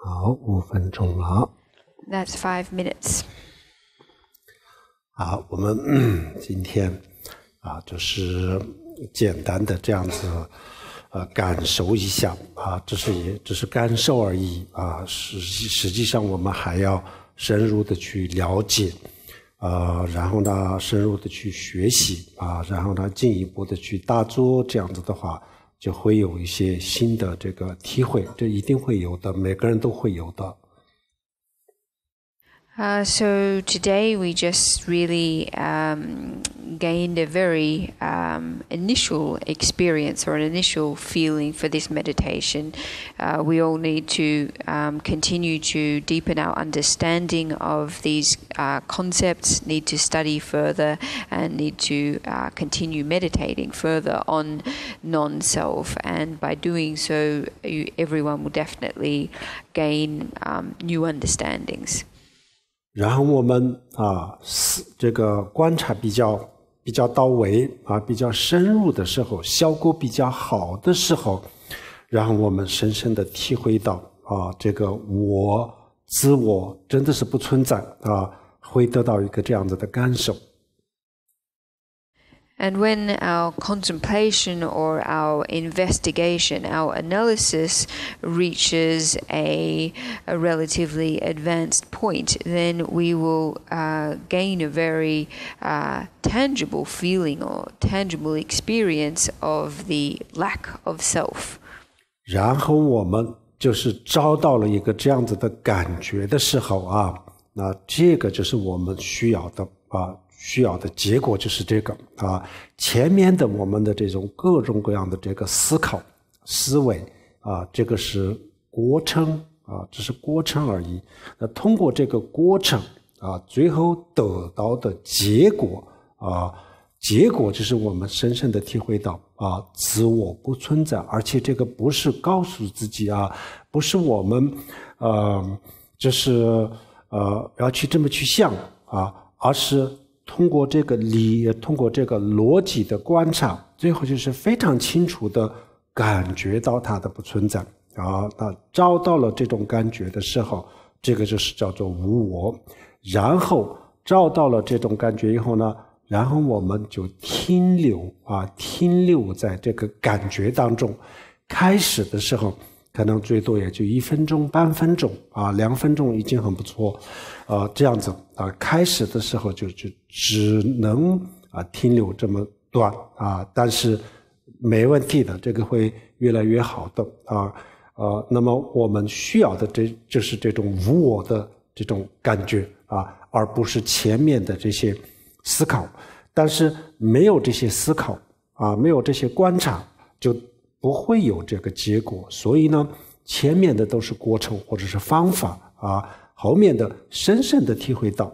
好，5分钟了。That's 5 minutes. 好，我们今天就是简单的这样子感受一下这只是感受而已实际上我们还要深入的去了解然后呢深入的去学习然后呢进一步的去大做，这样子的话就会有一些新的这个体会，这一定会有的，每个人都会有的。So today we just really gained a very initial experience or an initial feeling for this meditation. We all need to continue to deepen our understanding of these concepts, need to study further, and need to continue meditating further on non-self. And by doing so, everyone will definitely gain new understandings. 然后我们这个观察比较到位比较深入的时候，效果比较好的时候，然后我们深深的体会到这个自我真的是不存在会得到一个这样子的感受。And when our contemplation or our investigation, our analysis reaches a relatively advanced point, then we will gain a very tangible feeling or tangible experience of the lack of self. 然后我们就是找到了一个这样子的感觉的时候那这个就是我们需要的结果，就是这个前面的我们的这种各种各样的这个思考思维这个是过程只是过程而已。那通过这个过程最后得到的结果结果就是我们深深的体会到自我不存在，而且这个不是告诉自己不是我们就是要去这么去想而是通过这个逻辑的观察，最后就是非常清楚的感觉到它的不存在那找到了这种感觉的时候，这个就是叫做无我。然后找到了这种感觉以后呢，然后我们就停留在这个感觉当中。开始的时候可能最多也就1分钟半分钟2分钟已经很不错这样子开始的时候就只能停留这么短但是没问题的，这个会越来越好的那么我们需要的就是这种无我的这种感觉而不是前面的这些思考。但是没有这些思考没有这些观察，就不会有这个结果。所以呢，前面的都是过程或者是方法后面的深深的体会到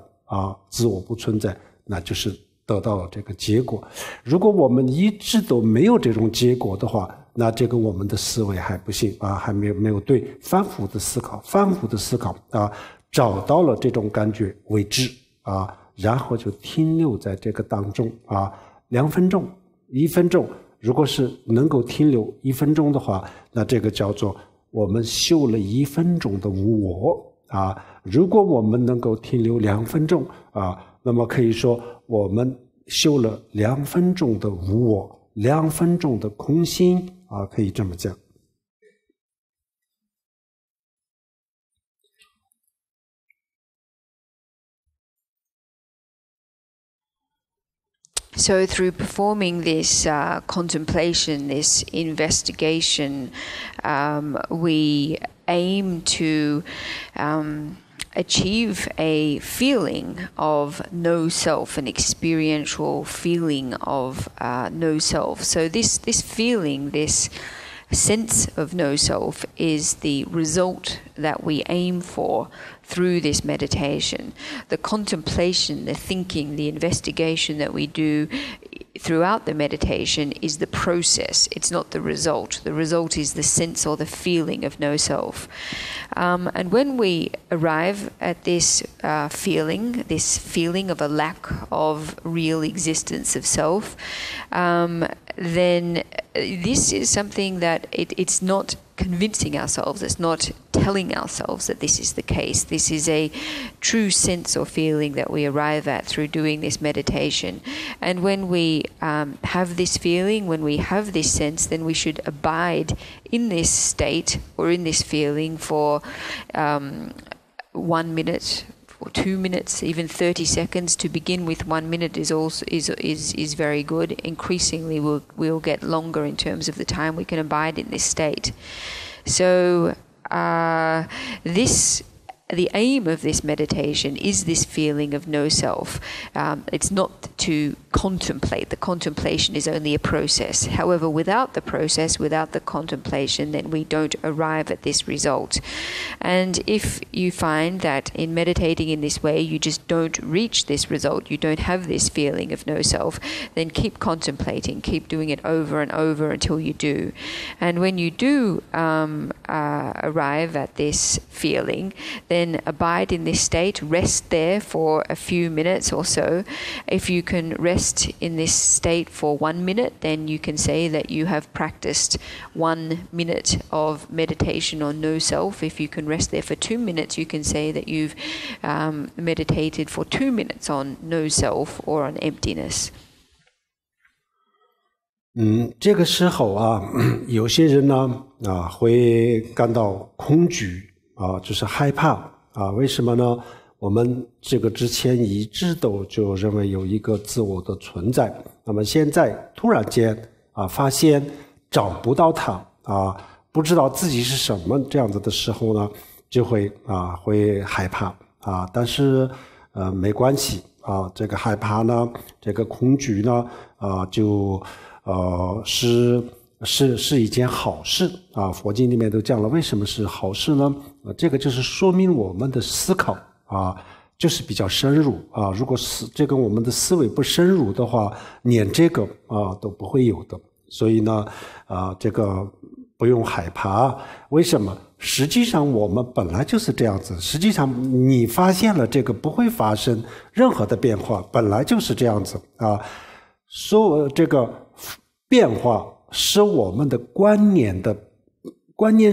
自我不存在，那就是得到了这个结果。如果我们一直都没有这种结果的话，那这个我们的思维还不行还没有对反复的思考找到了这种感觉为止然后就停留在这个当中2分钟1分钟。如果是能够停留1分钟的话，那这个叫做我们修了1分钟的无我如果我们能够停留2分钟那么可以说我们修了2分钟的无我，2分钟的空心可以这么讲。So through performing this contemplation, this investigation, we aim to achieve a feeling of no self, an experiential feeling of no self. So this feeling, this sense of no self is the result that we aim for through this meditation. The contemplation, the thinking, the investigation that we do throughout the meditation is the process. It's not the result. The result is the sense or the feeling of no self. And when we arrive at this feeling of a lack of real existence of self, then this is something that it's not convincing ourselves, it's not telling ourselves that this is the case. This is a true sense or feeling that we arrive at through doing this meditation. And when we have this feeling, when we have this sense, then we should abide in this state or in this feeling for 1 minute, or 2 minutes, even 30 seconds. To begin with, 1 minute is very good. Increasingly, we'll get longer in terms of the time we can abide in this state. So the aim of this meditation is this feeling of no self. It's not to contemplate. The contemplation is only a process. However, without the process, without the contemplation, then we don't arrive at this result. And if you find that in meditating in this way, you just don't reach this result, you don't have this feeling of no self, then keep contemplating, keep doing it over and over until you do. And when you do arrive at this feeling, then abide in this state, rest there for a few minutes or so. If you can rest in this state for 1 minute, then you can say that you have practiced 1 minute of meditation on no self. If you can rest there for 2 minutes, you can say that you've meditated for 2 minutes on no self or on emptiness. 这个时候啊，有些人呢会感到空虚就是害怕为什么呢？我们这个之前一直都就认为有一个自我的存在，那么现在突然间发现找不到它不知道自己是什么这样子的时候呢，就会害怕但是没关系这个害怕呢，这个恐惧呢是一件好事佛经里面都讲了，为什么是好事呢？这个就是说明我们的思考就是比较深入如果这个我们的思维不深入的话，连这个都不会有的。所以呢这个不用害怕。为什么？实际上我们本来就是这样子，实际上你发现了这个不会发生任何的变化，本来就是这样子说这个变化是我们的观念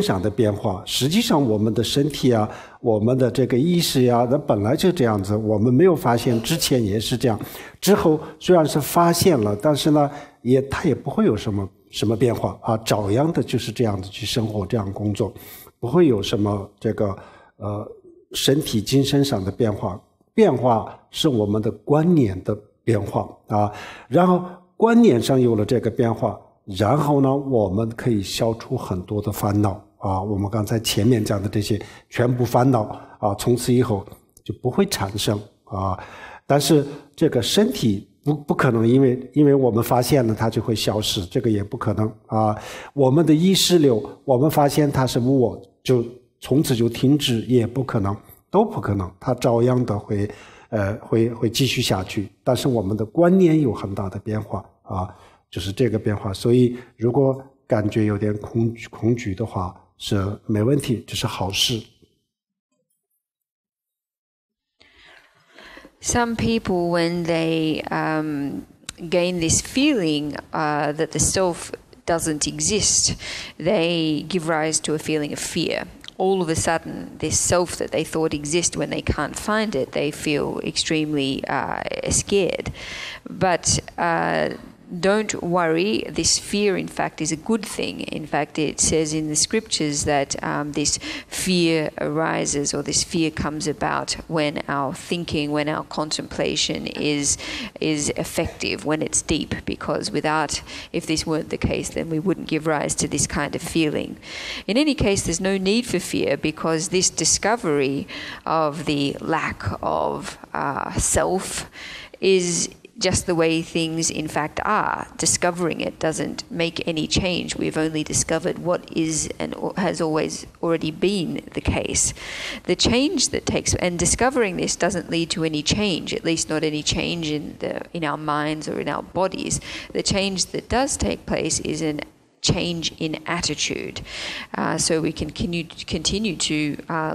上的变化，实际上我们的身体我们的这个意识那本来就这样子，我们没有发现之前也是这样，之后虽然是发现了，但是呢它也不会有什么变化照样的就是这样子去生活，这样工作，不会有什么这个身体精神上的变化。变化是我们的观念的变化然后观念上有了这个变化，然后呢我们可以消除很多的烦恼我们刚才前面讲的这些全部烦恼从此以后就不会产生但是这个身体不可能因为我们发现了它就会消失，这个也不可能我们的意识流我们发现它是无我，就从此就停止，也不可能，都不可能，它照样的会继续下去。但是我们的观念有很大的变化就是这个变化。所以如果感觉有点恐惧的话是没问题，这是好事。Some people, when they gain this feeling that the self doesn't exist, they give rise to a feeling of fear. All of a sudden, this self that they thought exists, when they can't find it, they feel extremely scared. But don't worry, this fear in fact is a good thing. In fact, it says in the scriptures that this fear arises, or this fear comes about when our thinking, when our contemplation is effective, when it's deep, because if this weren't the case, then we wouldn't give rise to this kind of feeling. In any case, there's no need for fear, because this discovery of the lack of self is just the way things in fact are. Discovering it doesn't make any change. We've only discovered what is and has always already been the case. The change that and discovering this doesn't lead to any change, at least not any change in our minds or in our bodies. The change that does take place is an change in attitude. So we can continue to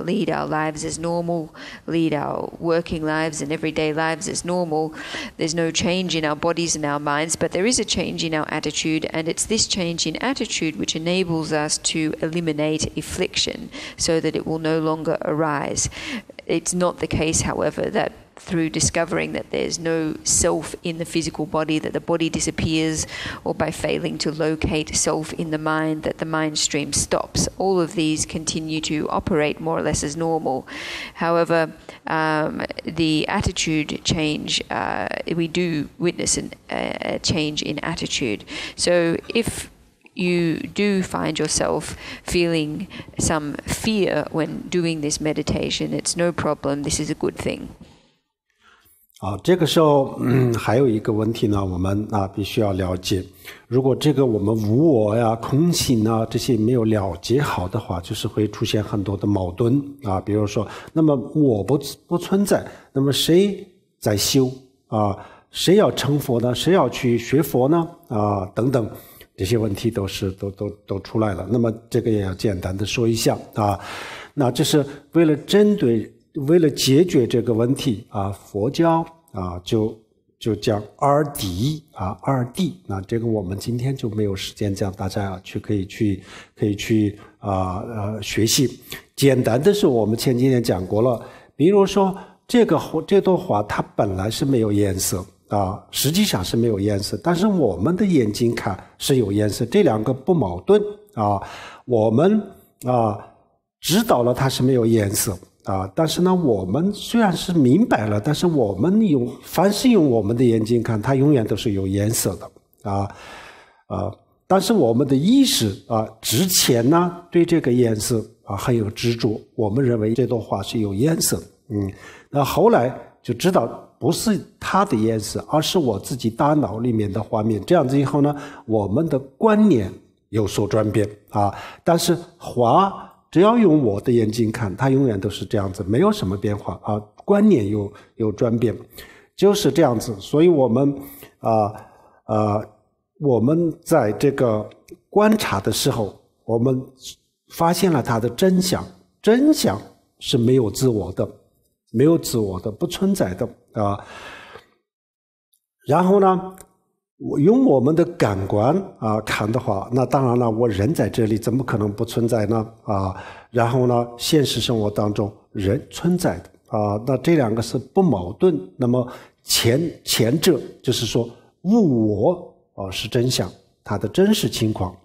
lead our lives as normal, lead our working lives and everyday lives as normal. There's no change in our bodies and our minds, but there is a change in our attitude, and it's this change in attitude which enables us to eliminate affliction so that it will no longer arise. It's not the case, however, that through discovering that there's no self in the physical body, that the body disappears, or by failing to locate self in the mind, that the mind stream stops. All of these continue to operate more or less as normal. However, the attitude change, we do witness a change in attitude. So if you do find yourself feeling some fear when doing this meditation, it's no problem. This is a good thing. 这个时候还有一个问题呢，我们必须要了解。如果这个我们无我呀、空性啊这些没有了解好的话，就是会出现很多的矛盾比如说，那么我不存在，那么谁在修谁要成佛呢？谁要去学佛呢？等等，这些问题都出来了。那么这个也要简单的说一下那这是为了解决这个问题佛教就讲二谛二谛。那这个我们今天就没有时间讲，大家可以去学习。简单的是我们前几天讲过了，比如说这朵花它本来是没有颜色实际上是没有颜色，但是我们的眼睛看是有颜色，这两个不矛盾我们知道了它是没有颜色但是呢，我们虽然是明白了，但是我们凡是用我们的眼睛看，它永远都是有颜色的但是我们的意识之前呢，对这个颜色很有执着，我们认为这朵花是有颜色那后来就知道不是它的颜色，而是我自己大脑里面的画面。这样子以后呢，我们的观念有所转变但是花只要用我的眼睛看，它永远都是这样子，没有什么变化观念有转变，就是这样子。所以我们在这个观察的时候，我们发现了它的真相，真相是没有自我的，不存在的然后呢，用我们的感官看的话，那当然了，我人在这里怎么可能不存在呢然后呢，现实生活当中人存在的那这两个是不矛盾。那么前者就是说无我是真相，它的真实情况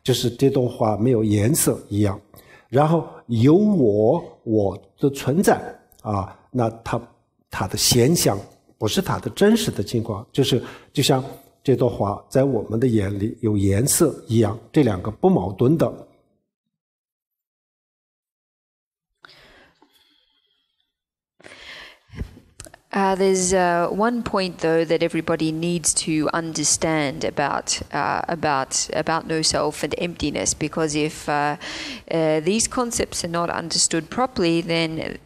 就是这朵花没有颜色一样。然后有我的存在那它的现象不是它的真实的情况，就像这朵花在我们的眼里有颜色一样，这两个不矛盾的。There's one point, though, that everybody needs to understand about no self and emptiness, because if these concepts are not understood properly, then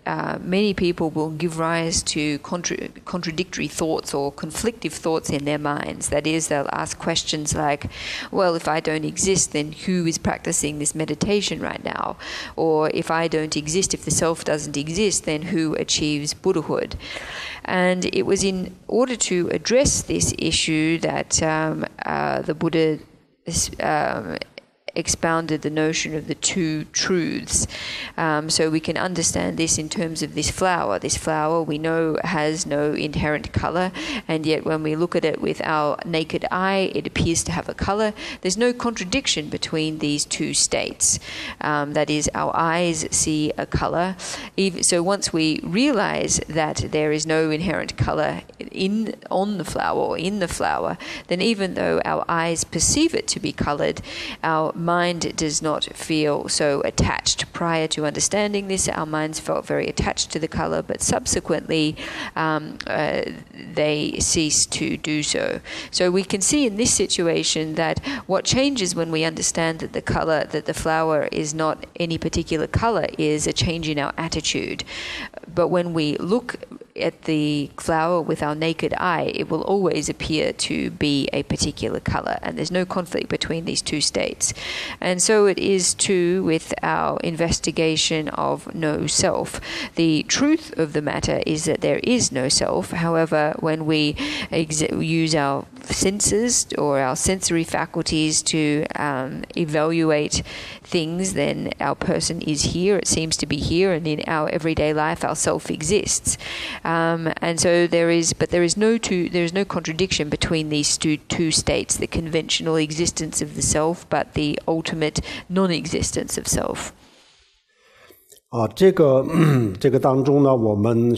many people will give rise to contradictory thoughts or conflictive thoughts in their minds. That is, they'll ask questions like, well, if I don't exist, then who is practicing this meditation right now? Or if I don't exist, if the self doesn't exist, then who achieves Buddhahood? And it was in order to address this issue that the Buddha expounded the notion of the two truths. So we can understand this in terms of this flower. This flower we know has no inherent color, and yet when we look at it with our naked eye, it appears to have a color. There's no contradiction between these two states. That is, our eyes see a color. So once we realize that there is no inherent color on the flower or in the flower, then even though our eyes perceive it to be colored, our mind does not feel so attached. Prior to understanding this, our minds felt very attached to the color, but subsequently they cease to do so. So we can see in this situation that what changes when we understand that the color, that the flower is not any particular color, is a change in our attitude. But when we look at the flower with our naked eye, it will always appear to be a particular color, and there's no conflict between these two states. And so it is too with our investigation of no self. The truth of the matter is that there is no self. However, when we use our senses or our sensory faculties to evaluate things, then our person is here, it seems to be here, and in our everyday life our self exists. And so there is no contradiction between these two states, the conventional existence of the self but the ultimate non-existence of self. 这个当中呢，我们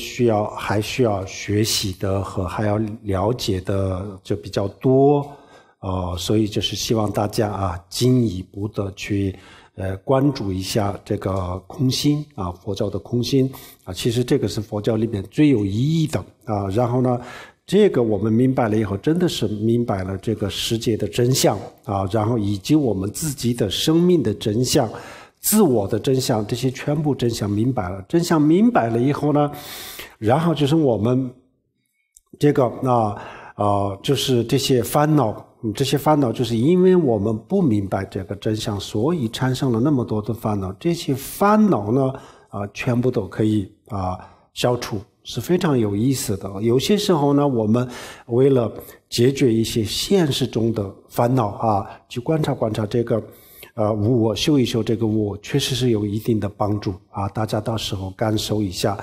还需要学习的和还要了解的就比较多，所以就是希望大家进一步的去关注一下这个空心佛教的空心其实这个是佛教里面最有意义的然后呢，这个我们明白了以后，真的是明白了这个世界的真相然后以及我们自己的生命的真相。自我的真相，这些全部真相明白了，真相明白了以后呢，然后就是我们这个就是这些烦恼就是因为我们不明白这个真相，所以产生了那么多的烦恼。这些烦恼呢全部都可以消除，是非常有意思的。有些时候呢，我们为了解决一些现实中的烦恼去观察这个无我，修一修这个无我，确实是有一定的帮助大家到时候感受一下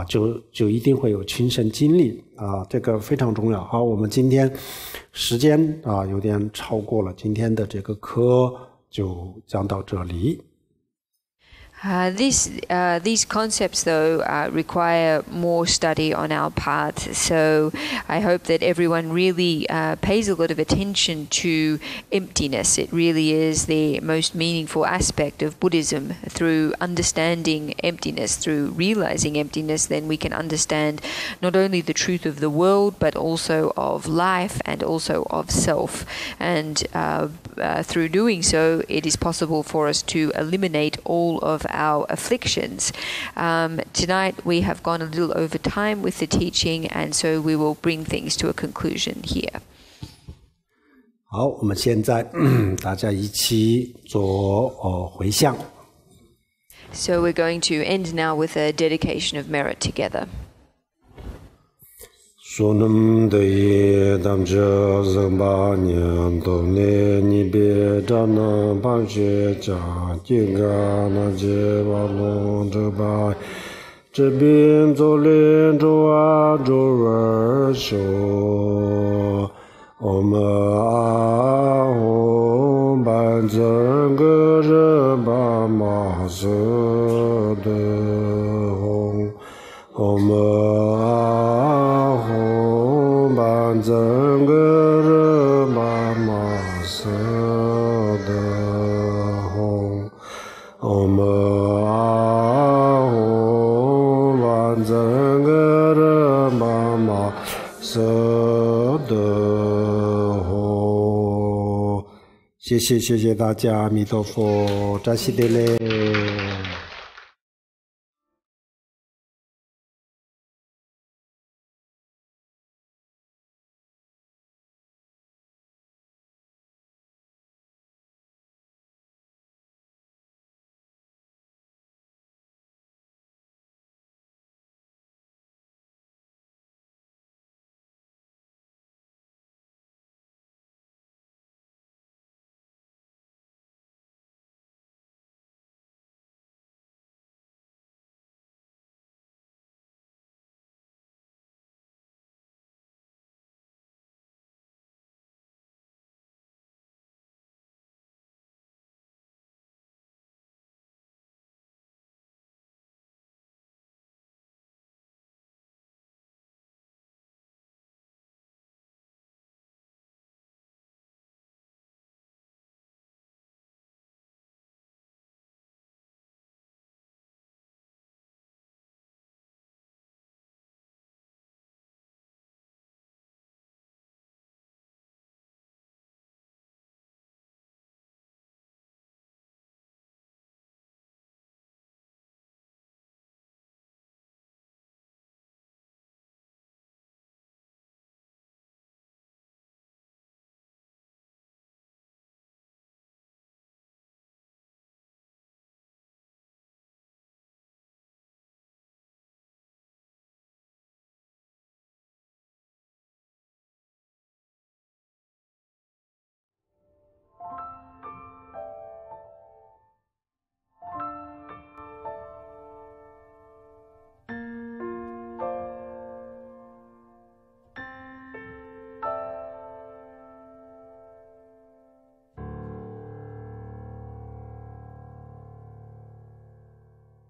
就一定会有亲身经历这个非常重要。好，我们今天时间有点超过了，今天的这个课就讲到这里。These concepts, though, require more study on our part. So I hope that everyone really pays a lot of attention to emptiness. It really is the most meaningful aspect of Buddhism. Through understanding emptiness, through realizing emptiness, then we can understand not only the truth of the world, but also of life and also of self. And through doing so, it is possible for us to eliminate all of our afflictions. Tonight we have gone a little over time with the teaching, and so we will bring things to a conclusion here. 好，我们现在大家一起做回向。So we're going to end now with a dedication of merit together. Sonam de damja zamba nyan to ne ni be dana ba je ja ji ga na je ba lo zhe ba zhe bin zo le zhou a zhou er xiu om a hong ban zhen ge zhe ba ma se de hong om a hong ban zhen ge zhe ba ma se de hong om a hong ban zhen ge zhe ba ma se de hong 谢谢大家，阿弥陀佛，扎西德勒。